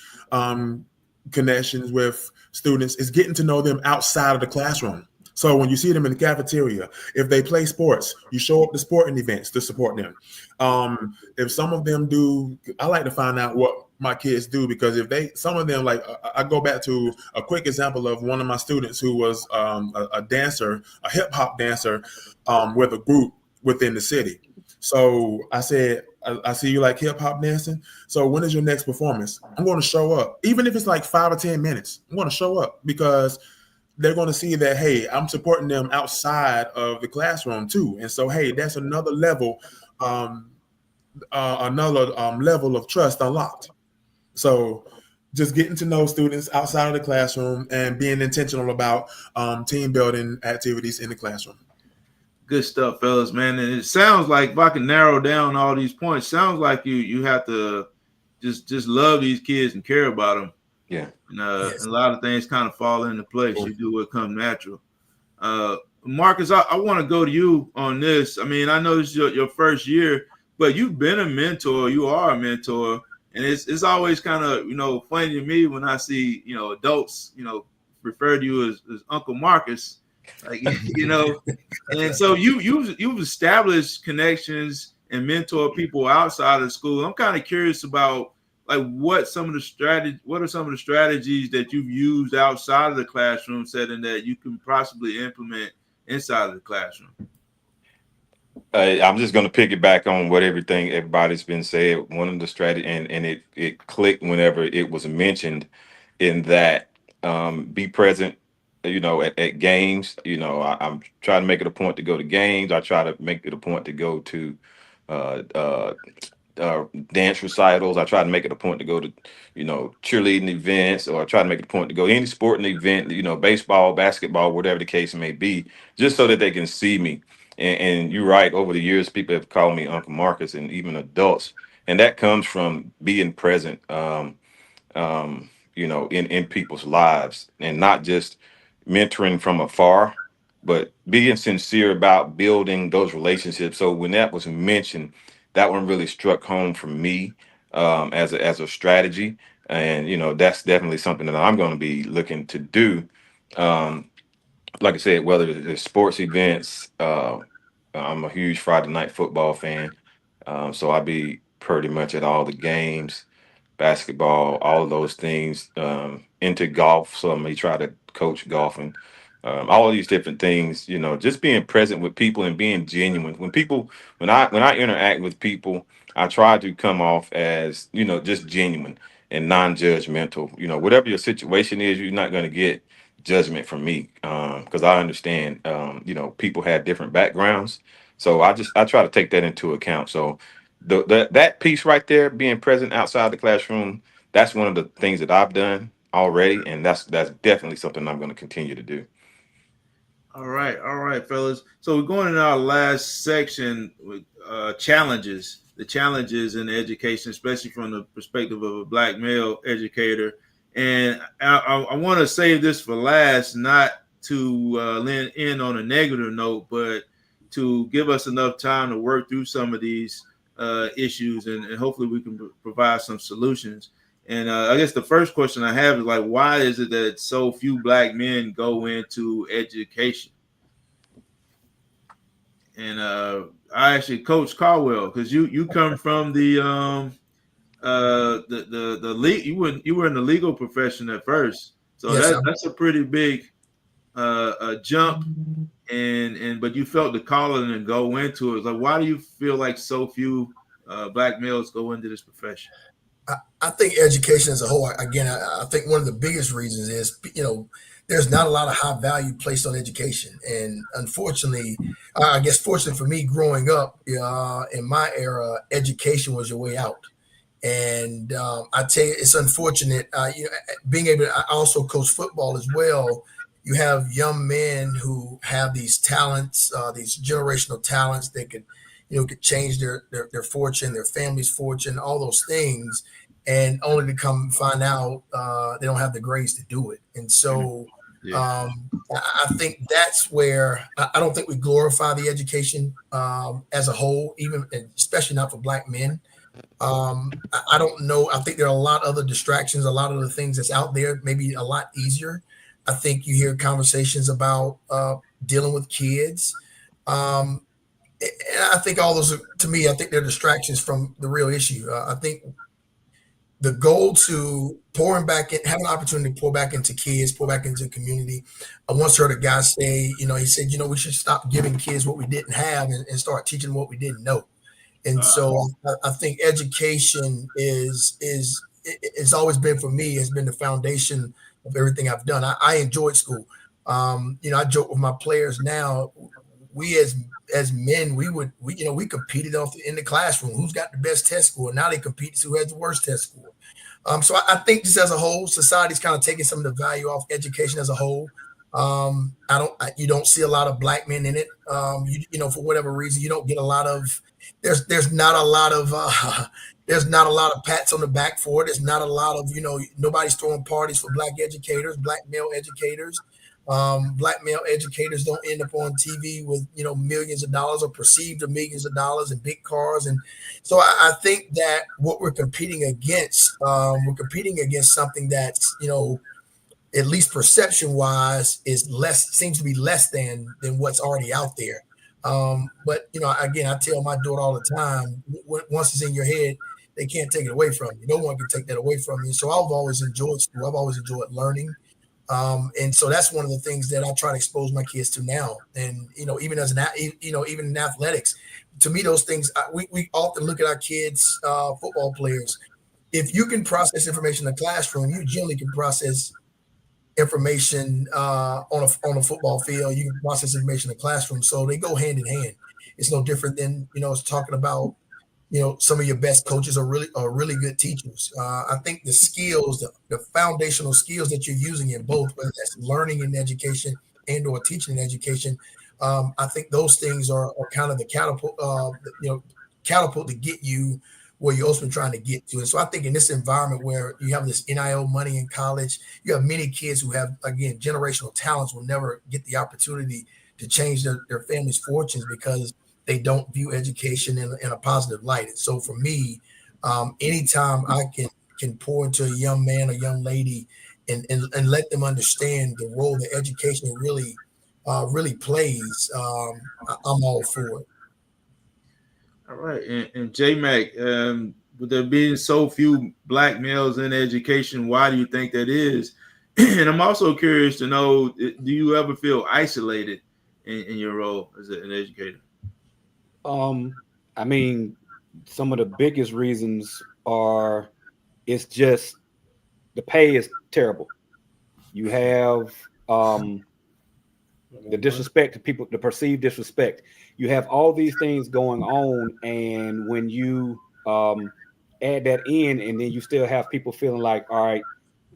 connections with students is getting to know them outside of the classroom. So when you see them in the cafeteria, if they play sports, you show up to sporting events to support them. If some of them do, I like to find out what my kids do, because some of them, like, I go back to a quick example of one of my students who was a dancer, a hip hop dancer with a group within the city. So I said, I see you like hip hop dancing. So when is your next performance? I'm going to show up, even if it's like 5 or 10 minutes. I'm going to show up, because they're going to see that, hey, I'm supporting them outside of the classroom too. And so, hey, that's another level, level of trust unlocked. So just getting to know students outside of the classroom and being intentional about team building activities in the classroom. Good stuff, fellas, man. And it sounds like, if I can narrow down all these points, sounds like you have to just love these kids and care about them. Yeah. And a lot of things kind of fall into place. You do what comes natural. Marcus, I want to go to you on this. I mean, I know this is your first year, but you've been a mentor. You are a mentor. And it's always kind of, funny to me when I see, adults, refer to you as Uncle Marcus, like, and so you've established connections and mentor people outside of school. I'm kind of curious about like what are some of the strategies that you've used outside of the classroom setting that you can possibly implement inside of the classroom? I'm just going to piggyback on what everybody's been said. One of the strategy, and it clicked whenever it was mentioned, in that be present. At games. I'm trying to make it a point to go to games. I try to make it a point to go to uh, uh, dance recitals. I try to make it a point to go to, cheerleading events, or I try to make it a point to go to any sporting event, baseball, basketball, whatever the case may be, just so that they can see me. And you're right, over the years, people have called me Uncle Marcus, and even adults. And that comes from being present, in people's lives, and not just mentoring from afar, but being sincere about building those relationships. So when that was mentioned, that one really struck home for me, as a strategy. And that's definitely something that I'm going to be looking to do. Um, like I said, whether it's sports events, I'm a huge Friday night football fan, so I'll be pretty much at all the games, basketball, all of those things. Into golf, so I may try to coach golf, and all of these different things. Just being present with people and being genuine. When I interact with people, I try to come off as just genuine and non-judgmental. Whatever your situation is, you're not going to get judgment from me, because I understand. People have different backgrounds, so I try to take that into account. So that piece right there, being present outside the classroom, that's one of the things that I've done already, and that's definitely something I'm going to continue to do. All right, fellas. So we're going in our last section with challenges, the challenges in education, especially from the perspective of a Black male educator. And I want to save this for last, not to lend in on a negative note, but to give us enough time to work through some of these issues, and hopefully we can provide some solutions. And I guess the first question I have is like, why is it that so few Black men go into education? And I actually coach Caldwell, because you come from the league. You were in the legal profession at first, so Yes, that's a pretty big jump. And but you felt the calling and go into it. Like, why do you feel like so few Black males go into this profession? I think education as a whole, again, I think one of the biggest reasons is, there's not a lot of high value placed on education. And unfortunately, I guess fortunately for me growing up in my era, education was your way out. And I tell you, it's unfortunate, being able to, I also coach football as well. You have young men who have these talents, these generational talents that could change their fortune, their family's fortune, all those things, and only to come find out they don't have the grades to do it. And so I think that's where I don't think we glorify the education as a whole, even especially not for Black men. I don't know. I think there are a lot of other distractions, a lot of the things that's out there, maybe a lot easier. I think you hear conversations about dealing with kids. And I think all those, to me, I think they're distractions from the real issue. I think the goal to pouring back in, have an opportunity to pour back into kids, pour back into the community. I once heard a guy say, he said, we should stop giving kids what we didn't have and start teaching them what we didn't know. And so I think education it's always been, for me, has been the foundation of everything I've done. I enjoyed school. I joke with my players now. We as men, we competed in the classroom. Who's got the best test score? Now they compete who has the worst test score. So I think just as a whole, society's kind of taking some of the value off education as a whole. You don't see a lot of Black men in it. For whatever reason, you don't get a lot of. There's not a lot of pats on the back for it. There's not a lot of nobody's throwing parties for Black educators, Black male educators. Black male educators don't end up on TV with millions of dollars or perceived of millions of dollars and big cars. And so I think that what we're competing against something that's at least perception wise seems to be less than what's already out there. But again, I tell my daughter all the time, once it's in your head, they can't take it away from you. No one can take that away from you. So I've always enjoyed school. I've always enjoyed learning. And so that's one of the things that I try to expose my kids to now. And, even as even in athletics, to me, those things, we often look at our kids, football players. If you can process information in the classroom, you generally can process information on a football field. You can process information in the classroom. So they go hand in hand. It's no different than, it's talking about, some of your best coaches are really good teachers. I think the skills, the foundational skills that you're using in both, whether that's learning in education and or teaching in education, I think those things are kind of the catapult to get you where you're also trying to get to. And so I think in this environment where you have this NIL money in college, you have many kids who have, again, generational talents will never get the opportunity to change their family's fortunes because they don't view education in a positive light. And so for me, anytime I can pour into a young man or young lady and let them understand the role that education really plays, I'm all for it. All right, and J Mac, with there being so few black males in education, why do you think that is? And I'm also curious to know, do you ever feel isolated in your role as an educator? I mean, some of the biggest reasons are it's just the pay is terrible. You have the disrespect to people, the perceived disrespect. You have all these things going on, and when you add that in, and then you still have people feeling like, all right,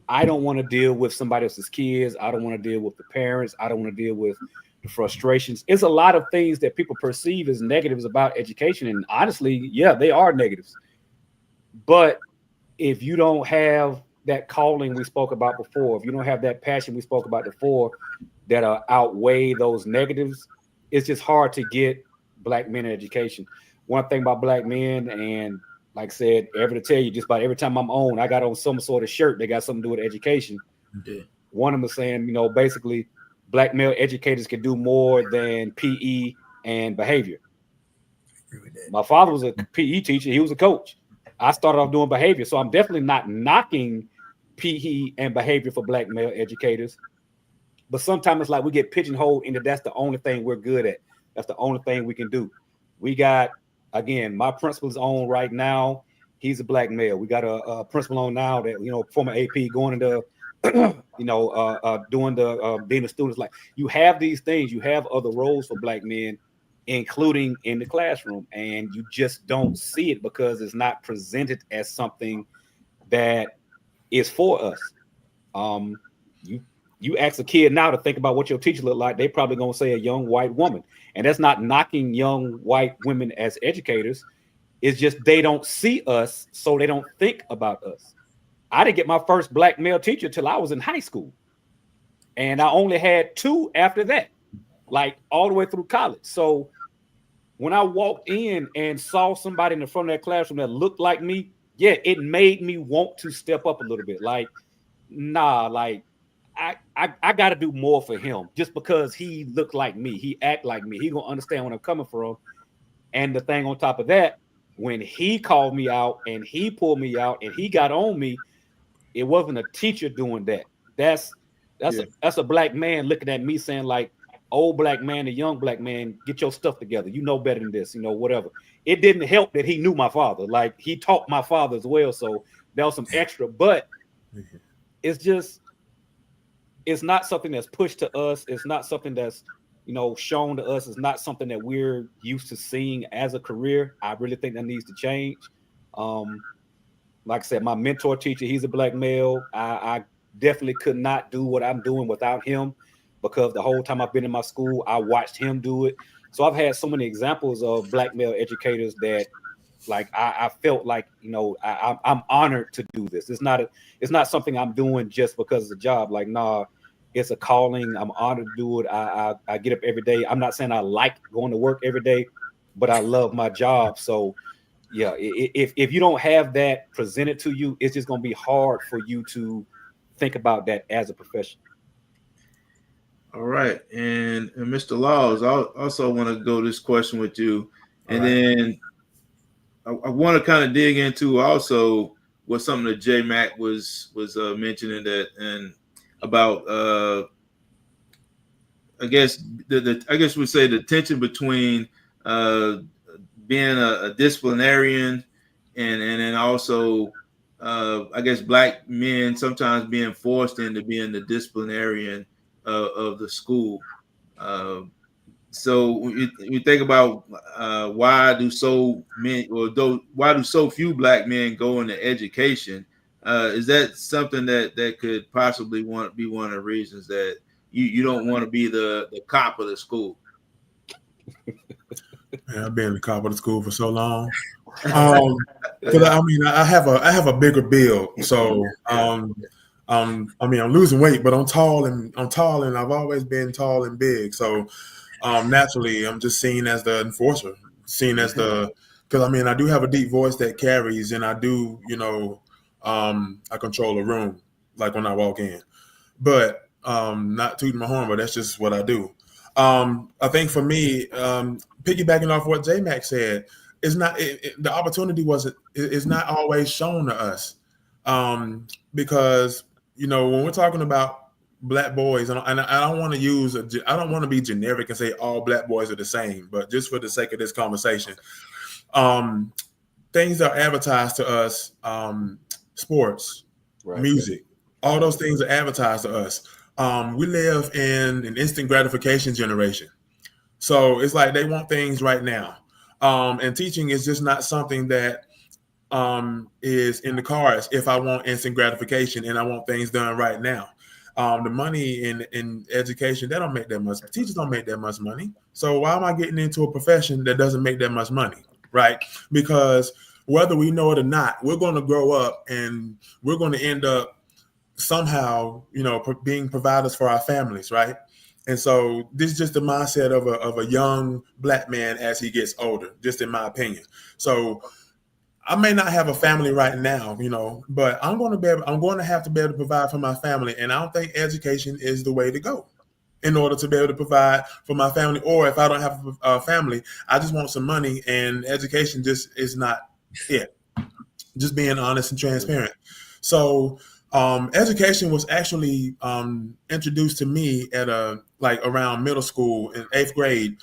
I don't want to deal with somebody else's kids. I don't want to deal with the parents. I don't want to deal with the frustrations. It's a lot of things that people perceive as negatives about education. And honestly, yeah, they are negatives. But if you don't have that calling we spoke about before, if you don't have that passion we spoke about before that outweigh those negatives, it's just hard to get black men in education. One thing about black men, and like I said, ever to tell you, just about every time I'm on, I got on some sort of shirt that got something to do with education. Yeah. One of them is saying, basically, black male educators can do more than PE and behavior. My father was a PE teacher. He was a coach. I started off doing behavior. So I'm definitely not knocking PE and behavior for black male educators. But sometimes it's like we get pigeonholed into that's the only thing we're good at. That's the only thing we can do. We got, again, my principal's on right now. He's a black male. We got a principal on now that, former AP going into, doing the being a student. Like, you have these things, you have other roles for black men, including in the classroom, and you just don't see it because it's not presented as something that is for us. You ask a kid now to think about what your teacher looked like, they probably gonna say a young white woman. And that's not knocking young white women as educators. It's just they don't see us, so they don't think about us. I didn't get my first black male teacher till I was in high school. And I only had 2 after that, like all the way through college. So when I walked in and saw somebody in the front of that classroom that looked like me, yeah, it made me want to step up a little bit. Like, nah, like I got to do more for him just because he looked like me. He act like me. He gonna understand where I'm coming from. And the thing on top of that, when he called me out and he pulled me out and he got on me, it wasn't a teacher doing that. That's a black man looking at me saying like, old black man, a young black man, get your stuff together. You know better than this, whatever. It didn't help that he knew my father. Like, he taught my father as well. So that was some extra, but it's not something that's pushed to us. It's not something that's, shown to us. It's not something that we're used to seeing as a career. I really think that needs to change. Like I said, my mentor teacher, he's a black male. I definitely could not do what I'm doing without him, because the whole time I've been in my school, I watched him do it. So I've had so many examples of black male educators that, like, I felt like, I'm honored to do this. It's not something I'm doing just because it's a job. Like, nah, it's a calling. I'm honored to do it. I get up every day. I'm not saying I like going to work every day, but I love my job. So yeah, if you don't have that presented to you, it's just going to be hard for you to think about that as a profession. All right, and Mr. Laws, I also want to go this question with you, All and right. then I want to kind of dig into also what something that J Mac was mentioning that and about I guess I guess we say the tension between uh, being a disciplinarian and then also I guess black men sometimes being forced into being the disciplinarian of the school. Uh, so you think about why do so many or why do so few black men go into education? Is that something that could possibly be one of the reasons that you don't want to be the cop of the school? Man, I've been in the cop of the school for so long. Because I mean, I have a bigger build, so I mean, I'm losing weight, but I'm tall and I've always been tall and big. So naturally, I'm just seen as the enforcer, seen as the because I mean, I do have a deep voice that carries, and I do, I control a room like when I walk in. But not tooting my horn, but that's just what I do. I think for me, piggybacking off what J Mac said, it's not the opportunity wasn't is not always shown to us because when we're talking about black boys, and I don't want to I don't want to be generic and say all black boys are the same, but just for the sake of this conversation, um, things that are advertised to us, sports, Right. music, all those things are advertised to us. We live in an instant gratification generation. So it's like they want things right now. And teaching is just not something that is in the cards if I want instant gratification and I want things done right now. The money in education, they don't make that much. Teachers don't make that much money. So why am I getting into a profession that doesn't make that much money? Right? Because whether we know it or not, we're going to grow up and we're going to end up somehow, being providers for our families, right? And so this is just the mindset of a young black man as he gets older, just in my opinion. So I may not have a family right now, but I'm going to have to be able to provide for my family. And I don't think education is the way to go in order to be able to provide for my family. Or if I don't have a family, I just want some money, and education just is not it. Just being honest and transparent. So education was actually introduced to me at around middle school in 8th grade.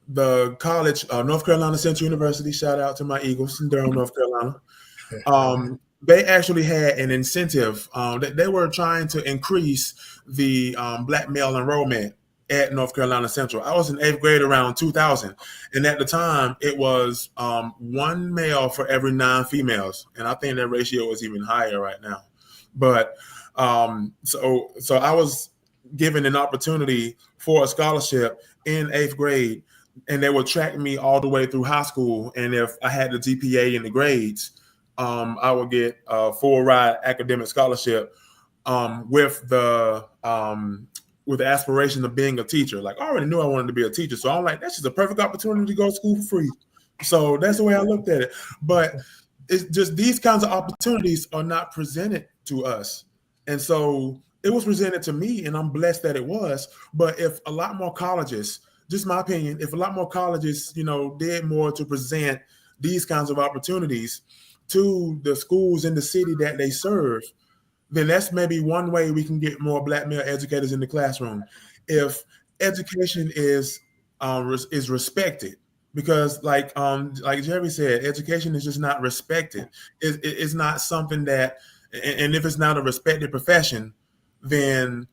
The college, North Carolina Central University, shout out to my Eagles in Durham, North Carolina. They actually had an incentive. They were trying to increase the black male enrollment at North Carolina Central. I was in 8th grade around 2000, and at the time it was one male for every 9 females, and I think that ratio is even higher right now. But so I was given an opportunity for a scholarship in 8th grade, and they would track me all the way through high school. And if I had the GPA and the grades, I would get a full ride academic scholarship with the aspiration of being a teacher. Like I already knew I wanted to be a teacher, so I'm like, that's just a perfect opportunity to go to school for free. So that's the way I looked at it. But it's just these kinds of opportunities are not presented to us, and so it was presented to me, and I'm blessed that it was. But if a lot more colleges, just my opinion, if a lot more colleges, did more to present these kinds of opportunities to the schools in the city that they serve, then that's maybe one way we can get more black male educators in the classroom. If education is respected, because like Jerry said, education is just not respected. It's not something that, and if it's not a respected profession, then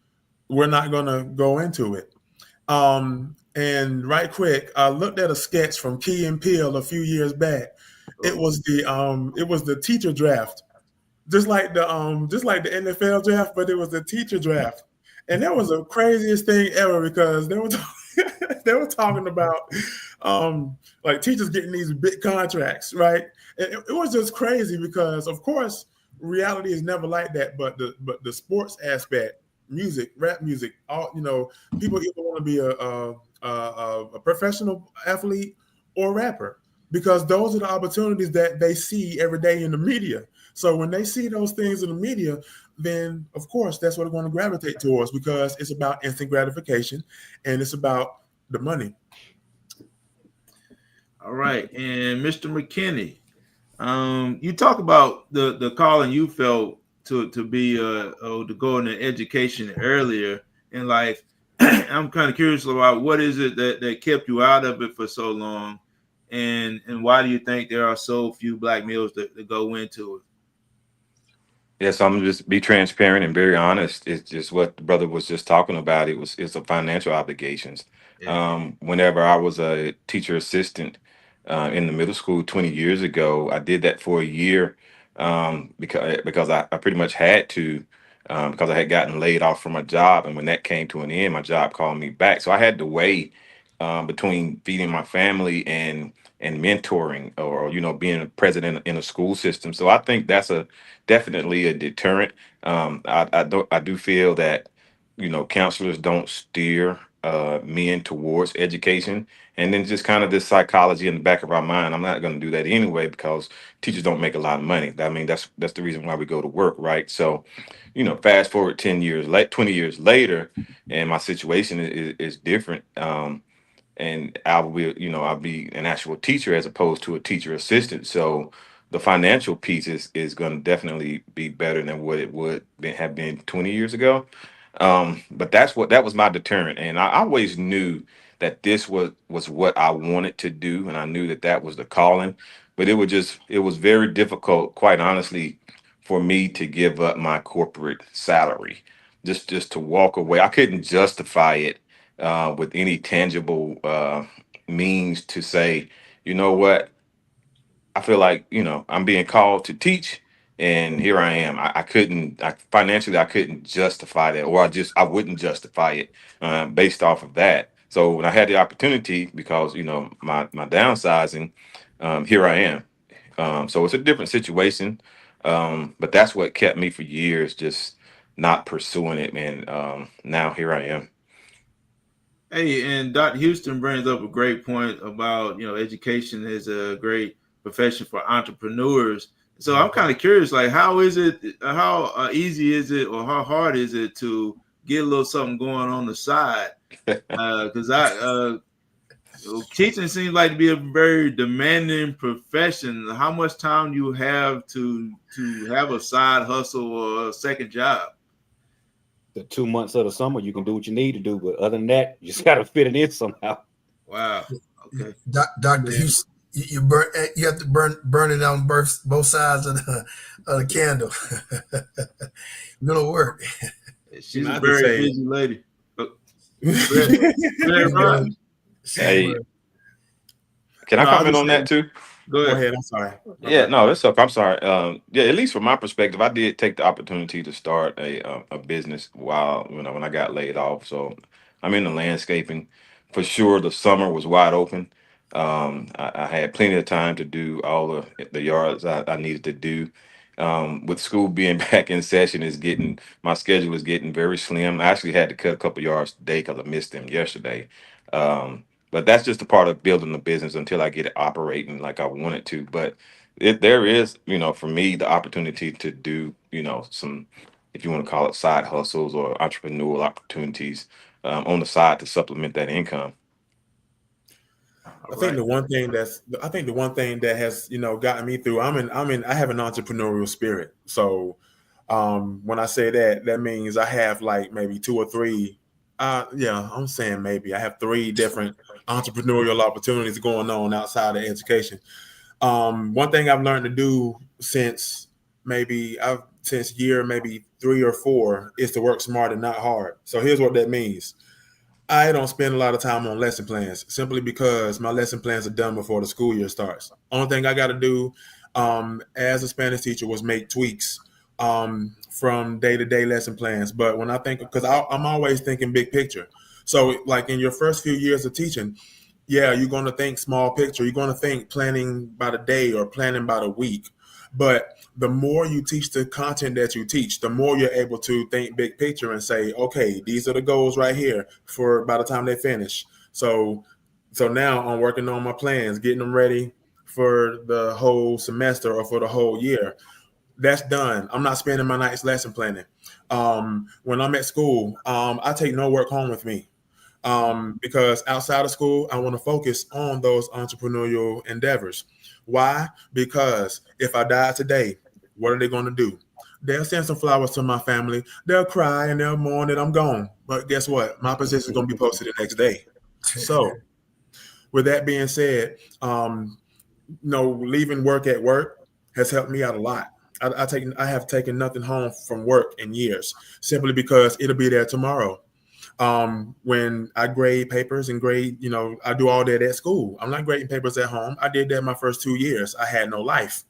we're not going to go into it. And right quick, I looked at a sketch from Key and Peele a few years back. It was the teacher draft, just like the NFL draft, but it was the teacher draft, and that was the craziest thing ever because they were they were talking about like teachers getting these big contracts, right? And it was just crazy because, of course, reality is never like that. But the sports aspect, music, rap music, all people either want to be a professional athlete or rapper. because those are the opportunities that they see every day in the media. So when they see those things in the media, then of course that's what they're going to gravitate towards, because it's about instant gratification and it's about the money. All right, and Mr. McKinney, you talk about the calling you felt to be to go into education earlier in life. I'm kind of curious about what is it that kept you out of it for so long, and why do you think there are so few black males that go into it? Yes, I'm just be transparent and very honest. It's just what the brother was just talking about. It's the financial obligations. Yeah. Whenever I was a teacher assistant in the middle school 20 years ago, I did that for a year because I pretty much had to because I had gotten laid off from my job, and when that came to an end, my job called me back. So I had to weigh between feeding my family and mentoring, or being a president in a school system. So I think that's a definitely a deterrent. I do feel that counselors don't steer men towards education, and then just kind of this psychology in the back of our mind. I'm not going to do that anyway because teachers don't make a lot of money. I mean, that's the reason why we go to work, right? So, fast forward 20 years later, and my situation is different. And I'll be an actual teacher as opposed to a teacher assistant. So the financial piece is going to definitely be better than what it would have been 20 years ago. But that was my deterrent, and I always knew that this was what I wanted to do, and I knew that was the calling. But it was very difficult, quite honestly, for me to give up my corporate salary, just to walk away. I couldn't justify it with any tangible means to say, you know what, I feel like, I'm being called to teach, and here I am. Financially, I couldn't justify that, or I wouldn't justify it based off of that. So when I had the opportunity, because, my downsizing, here I am. So it's a different situation. But that's what kept me for years, just not pursuing it. And now here I am. Hey, and Dr. Houston brings up a great point about, education is a great profession for entrepreneurs. So I'm kind of curious, like, how is it, how easy is it, or how hard is it to get a little something going on the side? Because teaching seems like to be a very demanding profession. How much time do you have to have a side hustle or a second job? The 2 months of the summer, you can do what you need to do, but other than that, you just got to fit it in somehow. Wow. Okay. Dr. Houston, you have to burn it on both sides of the candle. It'll work. She's Not a to very say- busy lady. Very right. Hey, can I No, I was comment just on that saying- too? Go Go ahead. ahead. I'm sorry. Yeah, no, it's up. I'm sorry. Yeah, at least from my perspective, I did take the opportunity to start a business while when I got laid off. So I'm in the landscaping. For sure, the summer was wide open. I had plenty of time to do all the yards I needed to do. With school being back in session, my schedule is getting very slim. I actually had to cut a couple yards today because I missed them yesterday. But that's just a part of building the business until I get it operating like I want it to. But there is, for me, the opportunity to do, some, if you want to call it side hustles or entrepreneurial opportunities on the side to supplement that income. I think the one thing that has gotten me through. I have an entrepreneurial spirit. So when I say that means I have like maybe two or three. I'm saying maybe I have three different entrepreneurial opportunities going on outside of education. One thing I've learned to do since year maybe 3 or 4 is to work smart and not hard. So here's what that means. I don't spend a lot of time on lesson plans simply because my lesson plans are done before the school year starts. Only thing I got to do as a Spanish teacher was make tweaks from day-to-day lesson plans. But when I think, because I'm always thinking big picture. So like in your first few years of teaching, yeah, you're going to think small picture. You're going to think planning by the day or planning by the week. But the more you teach the content that you teach, the more you're able to think big picture and say, okay, these are the goals right here for by the time they finish. So now I'm working on my plans, getting them ready for the whole semester or for the whole year. That's done. I'm not spending my nights lesson planning. When I'm at school, I take no work home with me. Because outside of school, I want to focus on those entrepreneurial endeavors. Why? Because if I die today, what are they going to do? They'll send some flowers to my family. They'll cry and they'll mourn that I'm gone. But guess what? My position is going to be posted the next day. So, with that being said, leaving work at work has helped me out a lot. I have taken nothing home from work in years, simply because it'll be there tomorrow. When I grade papers and I do all that at school. I'm not grading papers at home. I did that my first 2 years. I had no life.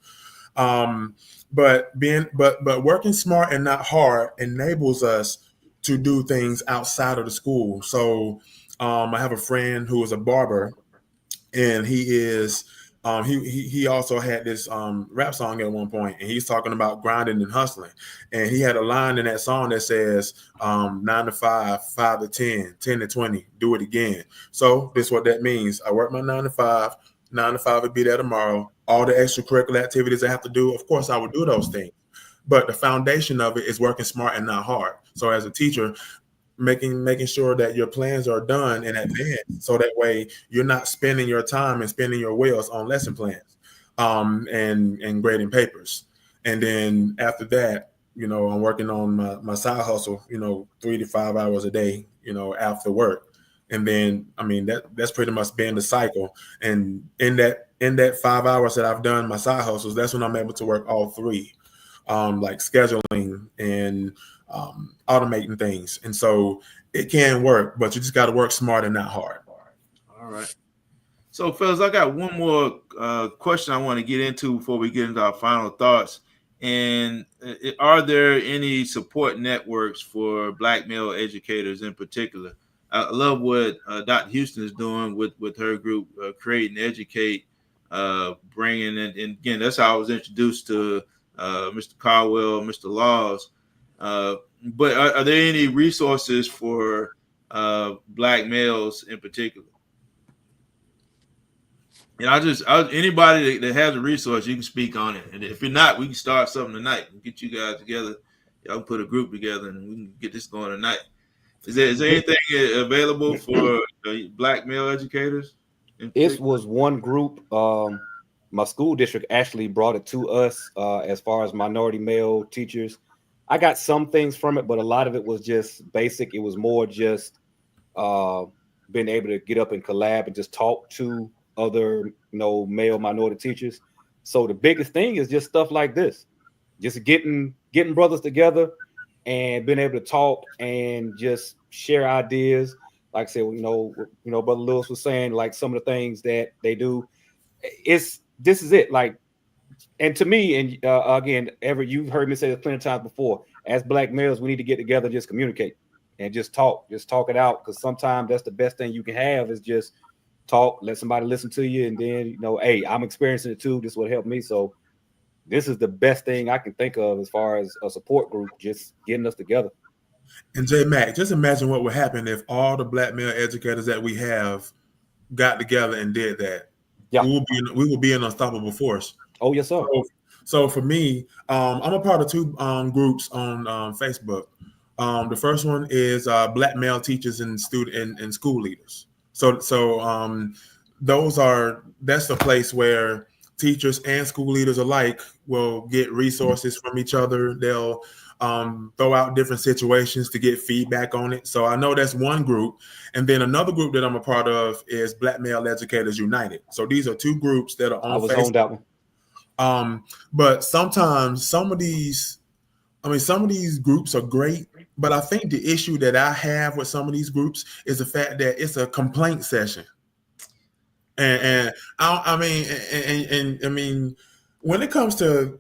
But working smart and not hard enables us to do things outside of the school. So I have a friend who is a barber, and he also had this rap song at one point, and he's talking about grinding and hustling. And he had a line in that song that says 9 to 5, 5 to 10, 10 to 20, do it again. So this is what that means. I work my 9 to 5, 9 to 5 will be there tomorrow. All the extracurricular activities I have to do, of course I will do those things. But the foundation of it is working smart and not hard. So as a teacher, making sure that your plans are done in advance, so that way you're not spending your time and spending your wheels on lesson plans and grading papers. And then after that, I'm working on my side hustle, 3 to 5 hours a day, after work. And then that's pretty much been the cycle. And in that 5 hours that I've done my side hustles, that's when I'm able to work all three, like scheduling and automating things. And so it can work, but you just got to work smart and not hard. All right. So, fellas, I got one more question I want to get into before we get into our final thoughts. And are there any support networks for Black male educators in particular? I love what Dr. Houston is doing with her group, Create and Educate, bringing in, and again, that's how I was introduced to Mr. Caldwell, Mr. Laws. But are there any resources for Black males in particular? And anybody that has a resource, you can speak on it. And if you're not, we can start something tonight and get you guys together. Y'all can put a group together and we can get this going tonight. Is there anything available for Black male educators? It was one group. My school district actually brought it to us as far as minority male teachers. I got some things from it, but a lot of it was just basic. It was more just being able to get up and collab and just talk to other, male minority teachers. So the biggest thing is just stuff like this, just getting brothers together and being able to talk and just share ideas. Like I said, Brother Lewis was saying, like some of the things that they do. This is it. Like, and to me, and again, you've heard me say this plenty of times before, as Black males, we need to get together and just communicate and just talk it out. Because sometimes that's the best thing you can have is just talk, let somebody listen to you. And then, hey, I'm experiencing it too. This would help me. So this is the best thing I can think of as far as a support group, just getting us together. And J Mac, just imagine what would happen if all the Black male educators that we have got together and did that. Yeah. We will be an unstoppable force. Oh, yes, sir. So for me, I'm a part of two groups on Facebook. The first one is Black male teachers and student and school leaders. So that's the place where teachers and school leaders alike will get resources from each other. They'll throw out different situations to get feedback on it. So I know that's one group. And then another group that I'm a part of is Black Male Educators United. So these are two groups that are on Facebook. I was on that one. But sometimes some of these groups are great, but I think the issue that I have with some of these groups is the fact that it's a complaint session. And I mean, when it comes to,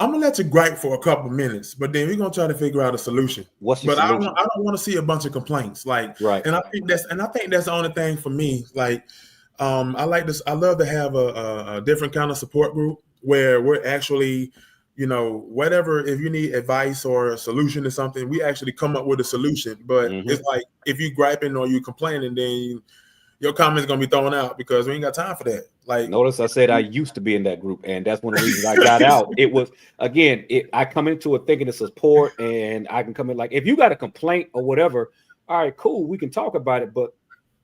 I'm gonna let you gripe for a couple of minutes, but then we're gonna try to figure out a solution. What's your solution? I don't want to see a bunch of complaints, like, right. And I think that's the only thing for me. Like, I like this. I love to have a different kind of support group where we're actually, whatever, if you need advice or a solution to something, we actually come up with a solution. But it's like if you griping or you complaining, then your comments gonna be thrown out because we ain't got time for that. Like, notice I said I used to be in that group, and that's one of the reasons I got out. It was, again, I come into it thinking it's support, and I can come in like, if you got a complaint or whatever, all right, cool, we can talk about it, but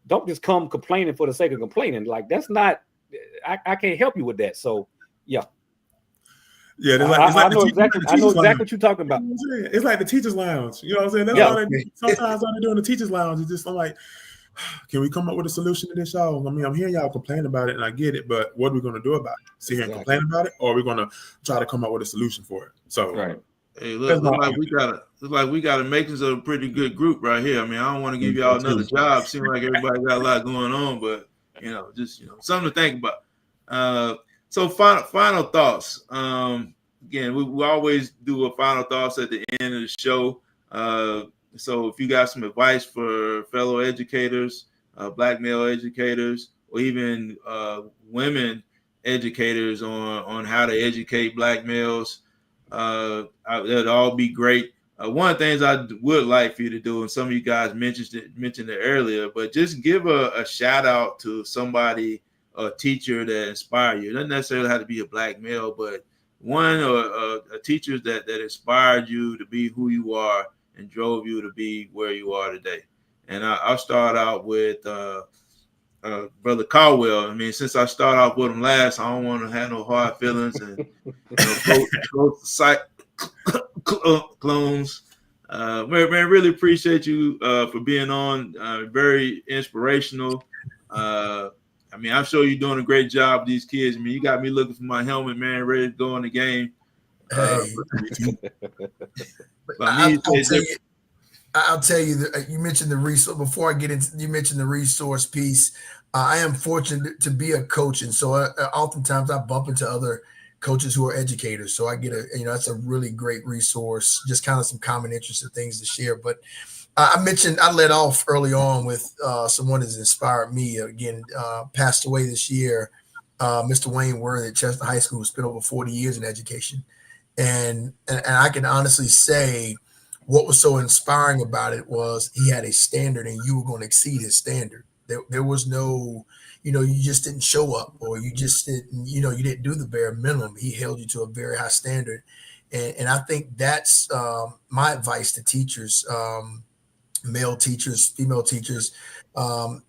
don't just come complaining for the sake of complaining. Like, that's not, I can't help you with that. So yeah. Yeah, I know exactly what you're talking about. It's like the teachers' lounge. You know what I'm saying? That's all they do. Sometimes all they do in the teachers' lounge is just, I'm like, can we come up with a solution to this, y'all? I mean, I'm hearing y'all complain about it, and I get it, but what are we going to do about it? Sit here and complain about it, or are we going to try to come up with a solution for it? So, right. Hey, look like we got a makings of a pretty good group right here. I mean, I don't want to give y'all another job. Seems like everybody got a lot going on, but just something to think about. So final thoughts. Again, we always do a final thoughts at the end of the show. So if you got some advice for fellow educators, Black male educators, or even women educators on how to educate Black males, that'd all be great. One of the things I would like for you to do, and some of you guys mentioned it earlier, but just give a shout out to somebody, a teacher that inspired you. It doesn't necessarily have to be a Black male, but one or a teacher that inspired you to be who you are and drove you to be where you are today. And I'll start out with Brother Caldwell. I mean, since I start off with him last, I don't want to have no hard feelings and go site clones. Man, really appreciate you for being on. Very inspirational. I mean, I'm sure you're doing a great job with these kids. I mean, you got me looking for my helmet, man, ready to go in the game. I'll tell you that you mentioned the resource. Before I get into, you mentioned the resource piece. I am fortunate to be a coach, and so oftentimes I bump into other coaches who are educators. So I get that's a really great resource. Just kind of some common interests and things to share. But I led off early on with someone that's inspired me. Again, passed away this year, Mr. Wayne Worthy at Chester High School, who spent over 40 years in education, and I can honestly say, what was so inspiring about it was he had a standard, and you were going to exceed his standard. There was no, you just didn't show up, or you just didn't, you didn't do the bare minimum. He held you to a very high standard, and I think that's my advice to teachers, male teachers, female teachers. I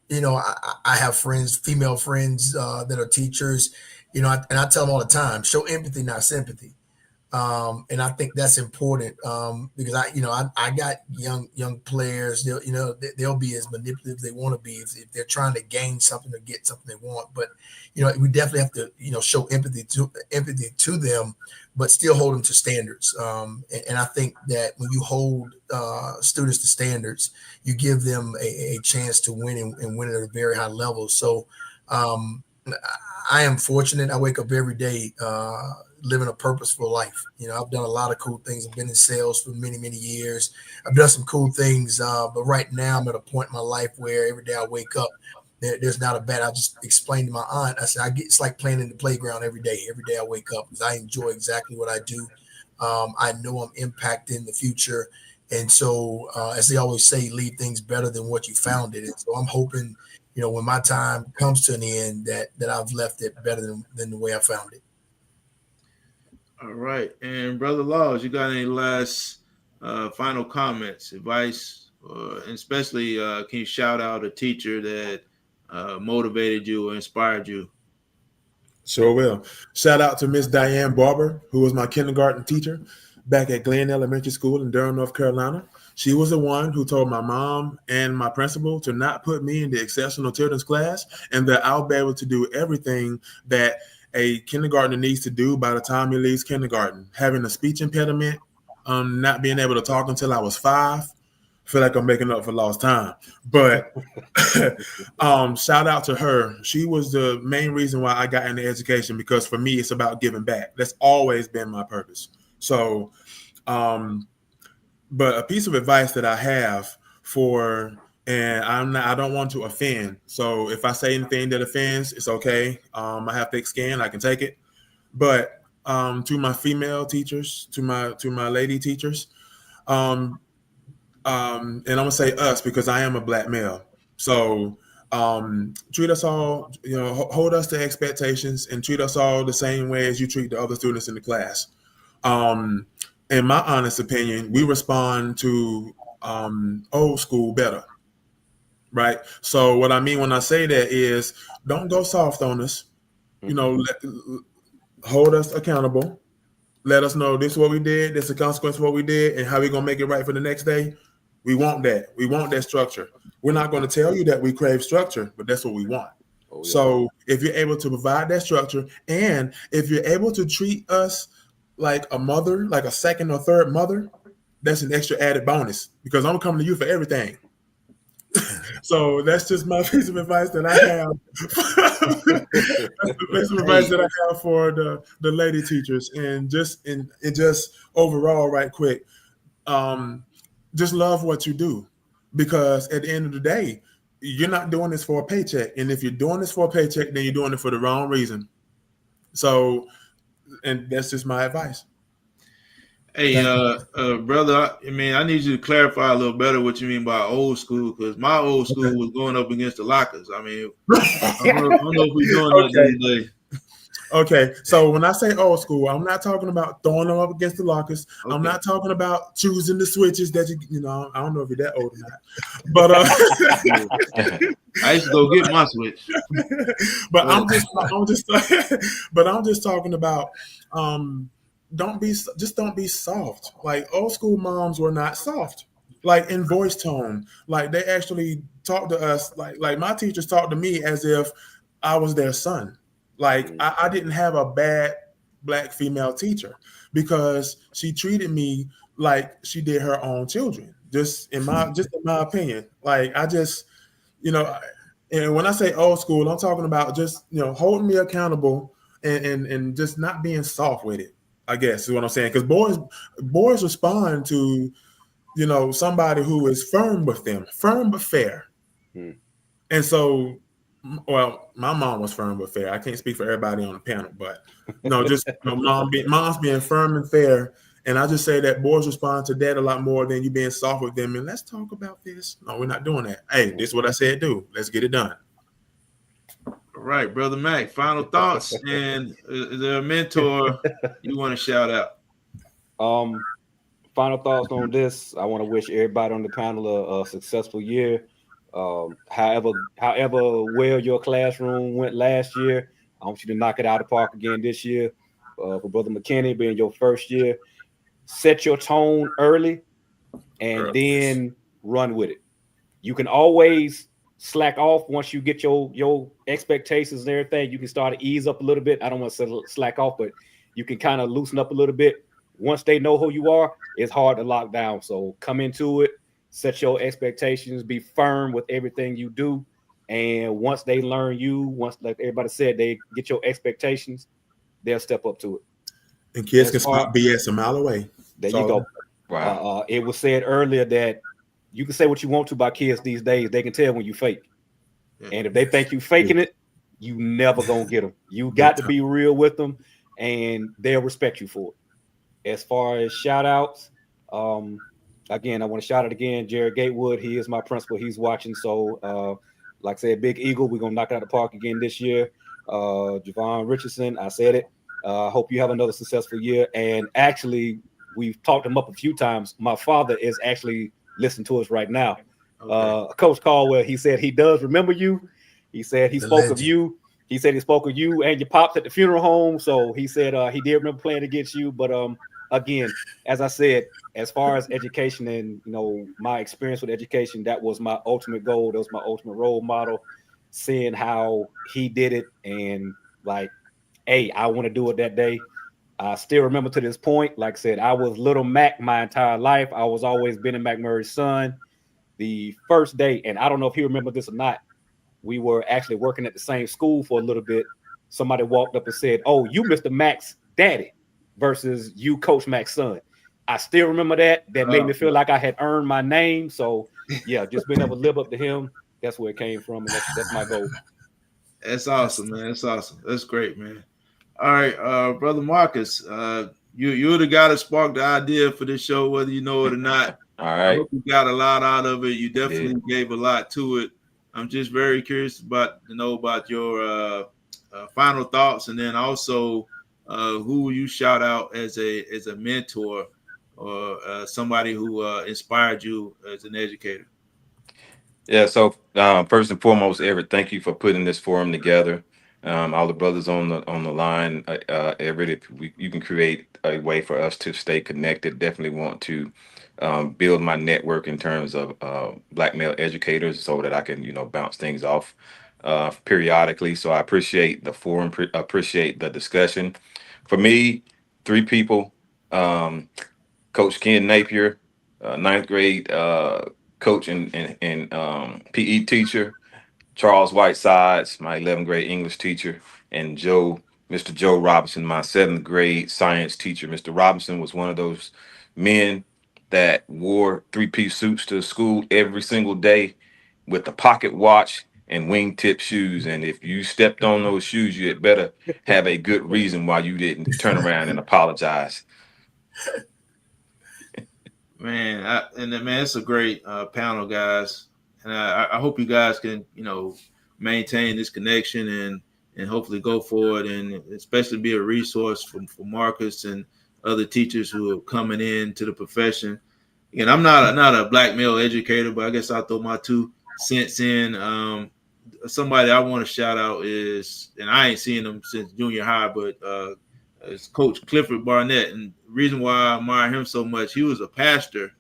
have friends, female friends that are teachers, and I tell them all the time, show empathy, not sympathy. And I think that's important because I got young players. They'll be as manipulative as they want to be if they're trying to gain something or get something they want. But we definitely have to show empathy to them, but still hold them to standards. And I think that when you hold students to standards, you give them a chance to win and win at a very high level. So I am fortunate. I wake up every day living a purposeful life. I've done a lot of cool things. I've been in sales for many, many years. I've done some cool things, but right now I'm at a point in my life where every day I wake up, there's not a bad. I just explained to my aunt, I said, it's like playing in the playground every day. Every day I wake up because I enjoy exactly what I do. I know I'm impacting the future. And so, as they always say, leave things better than what you found it. And so I'm hoping, when my time comes to an end, that I've left it better than the way I found it. All right. And Brother Laws, you got any last final comments, advice, and especially can you shout out a teacher that motivated you or inspired you? Sure will. Shout out to Miss Diane Barber, who was my kindergarten teacher back at Glenn Elementary School in Durham, North Carolina. She was the one who told my mom and my principal to not put me in the exceptional children's class, and that I'll be able to do everything that a kindergartner needs to do by the time he leaves kindergarten. Having a speech impediment, not being able to talk until I was 5, feel like I'm making up for lost time. But shout out to her. She was the main reason why I got into education, because for me, it's about giving back. That's always been my purpose. So, but a piece of advice that I have and I don't want to offend. So if I say anything that offends, it's okay. I have thick skin, I can take it. But to my female teachers, to my lady teachers, and I'm gonna say us because I am a Black male. So Treat us all, hold us to expectations and treat us all the same way as you treat the other students in the class. In my honest opinion, we respond to old school better, right? So what I mean when I say that is, don't go soft on us. Hold us accountable. Let us know this is what we did, this is the consequence of what we did, and how we're gonna make it right for the next day. We want that. We want that structure. We're not going to tell you that we crave structure, but that's what we want. Oh, yeah. So if you're able to provide that structure, and if you're able to treat us like a mother, like a second or third mother, that's an extra added bonus, because I'm coming to you for everything. So that's just my piece of advice that I have. That's the piece of advice that I have for the lady teachers, and just overall, right quick, just love what you do, because at the end of the day, you're not doing this for a paycheck, and if you're doing this for a paycheck, then you're doing it for the wrong reason. So, and that's just my advice. Hey, brother, I mean, I need you to clarify a little better what you mean by old school, because my old school was going up against the lockers. I mean, I don't know if we're doing that these days. Okay, so when I say old school, I'm not talking about throwing them up against the lockers. Okay. I'm not talking about choosing the switches that you know. I don't know if you're that old or not, but I used to go get my switch. But I'm just talking about don't be soft. Like old school moms were not soft. Like in voice tone, like they actually talked to us like my teachers talked to me as if I was their son. Like I didn't have a bad Black female teacher, because she treated me like she did her own children. Just in my opinion. Like I just, and when I say old school, I'm talking about just, holding me accountable and just not being soft with it, I guess is what I'm saying. Because boys respond to, somebody who is firm with them, firm but fair. And so, well, my mom was firm but fair. I can't speak for everybody on the panel, but moms being firm and fair. And I just say that boys respond to that a lot more than you being soft with them. And let's talk about this. No, we're not doing that. Hey, this is what I said do. Let's get it done. All right, Brother Mac, final thoughts. And is there a mentor you want to shout out? Final thoughts on this. I want to wish everybody on the panel a successful year. However well your classroom went last year, I want you to knock it out of the park again this year. For Brother McKinney, being your first year, set your tone early and then run with it. You can always slack off once you get your expectations and everything. You can start to ease up a little bit. I don't want to say slack off, but you can kind of loosen up a little bit. Once they know who you are, it's hard to lock down. So come into it. Set your expectations, be firm with everything you do. And once they learn you, once, like everybody said, they get your expectations, they'll step up to it. And kids can spot BS a mile away. There you go. Wow. It was said earlier that you can say what you want to about kids these days. They can tell when you fake. And if they think you faking it, you never gonna get them. You got to be real with them, and they'll respect you for it. As far as shout outs, again, I want to shout out again, Jared Gatewood. He is my principal. He's watching. So, like I said, Big Eagle, we're going to knock it out of the park again this year. Javon Richardson, I said it. Hope you have another successful year. And actually, we've talked him up a few times. My father is actually listening to us right now. Okay. Coach Caldwell, he said he does remember you. He said he spoke of you. He said he spoke of you and your pops at the funeral home. So he said he did remember playing against you. But again, as I said, as far as education and, my experience with education, that was my ultimate goal. That was my ultimate role model, seeing how he did it. And like, hey, I want to do it that day. I still remember to this point, like I said, I was Little Mac my entire life. I was always Benny McMurray's son. The first day, and I don't know if he remembered this or not, we were actually working at the same school for a little bit. Somebody walked up and said, "Oh, you Mr. Mac's daddy versus you Coach Mac's son." I still remember that. That made me feel like I had earned my name. So, yeah, just being able to live up to him, that's where it came from, and that's my goal. That's awesome, man. That's awesome. That's great, man. All right, Brother Marcus, you're the guy that sparked the idea for this show, whether you know it or not. All right. I hope you got a lot out of it. You definitely gave a lot to it. I'm just very curious to know about your final thoughts, and then also who will you shout out as a mentor or somebody who inspired you as an educator. Yeah. So first and foremost, Everett, thank you for putting this forum together. All the brothers on the line, Everett, if you can create a way for us to stay connected, definitely want to build my network in terms of black male educators, so that I can bounce things off periodically. So I appreciate the forum, appreciate the discussion. For me, three people. Um, Coach Ken Napier, ninth grade coach and PE teacher. Charles Whitesides, my 11th grade English teacher, and Mr. Joe Robinson, my 7th grade science teacher. Mr. Robinson was one of those men that wore three-piece suits to school every single day with a pocket watch and wingtip shoes. And if you stepped on those shoes, you had better have a good reason why you didn't turn around and apologize. Man, man, it's a great panel, guys, and I hope you guys can maintain this connection and hopefully go forward, and especially be a resource for Marcus and other teachers who are coming into the profession. And I'm not a black male educator, but I guess I'll throw my 2 cents in. Somebody I want to shout out is, and I ain't seen him since junior high, but it's Coach Clifford Barnett. And the reason why I admire him so much, he was a pastor,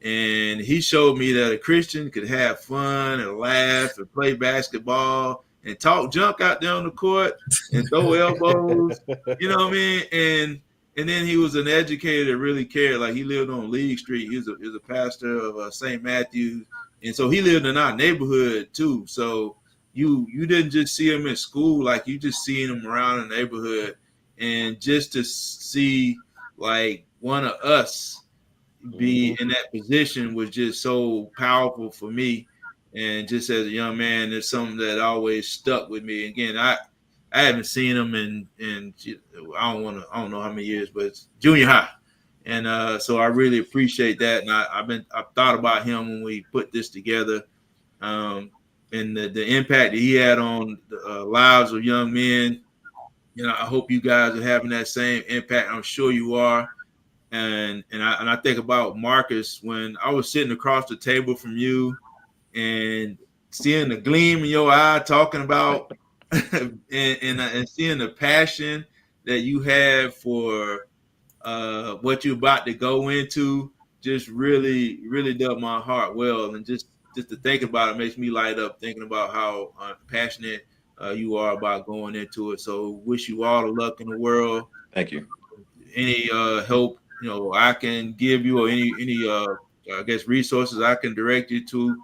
and he showed me that a Christian could have fun and laugh and play basketball and talk junk out there on the court and throw elbows. You know what I mean? And then he was an educator that really cared. Like, he lived on League Street. He was a pastor of St. Matthew's, and so he lived in our neighborhood too. So you didn't just see him in school, like you just seeing him around the neighborhood, and just to see like one of us be in that position was just so powerful for me. And just as a young man, there's something that always stuck with me. Again, I haven't seen him in I don't know how many years, but it's junior high. And so I really appreciate that. And I've thought about him when we put this together, and the impact that he had on the lives of young men. I hope you guys are having that same impact. I'm sure you are. And I think about Marcus, when I was sitting across the table from you and seeing the gleam in your eye, talking about and seeing the passion that you have for what you're about to go into, just really, really did my heart well. And just to think about it makes me light up, thinking about how passionate you are about going into it. So wish you all the luck in the world. Thank you. Any help I can give you, or any I guess resources I can direct you to,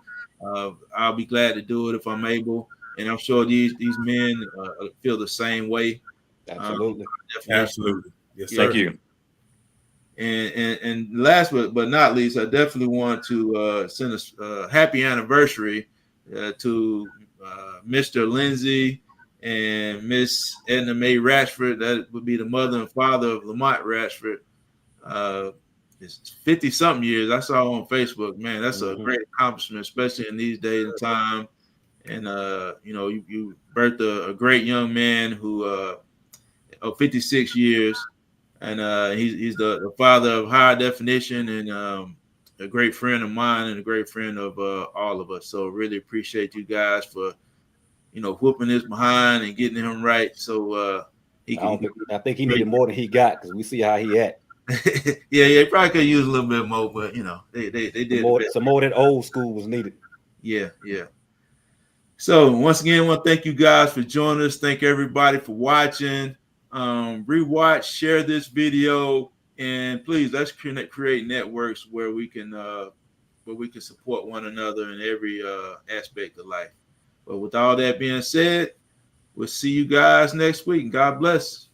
I'll be glad to do it if I'm able. And I'm sure these men feel the same way. Absolutely. Absolutely. Yes, sir. Thank you. And last but not least, I definitely want to send a happy anniversary to Mr. Lindsay and Miss Edna Mae Rashford. That would be the mother and father of Lamont Rashford. It's 50-something years. I saw on Facebook. Man, that's a great accomplishment, especially in these days and time. And you birthed a great young man who of 56 years. And he's the father of High Definition, and a great friend of mine and a great friend of all of us. So really appreciate you guys for whooping his behind and getting him right. So I think he needed more than he got, because we see how he act. yeah, he probably could use a little bit more, but they did some more than old school was needed. Yeah. So once again, I want to thank you guys for joining us. Thank everybody for watching. Rewatch, share this video, and please let's create networks where we can support one another in every aspect of life. But with all that being said, we'll see you guys next week. God bless.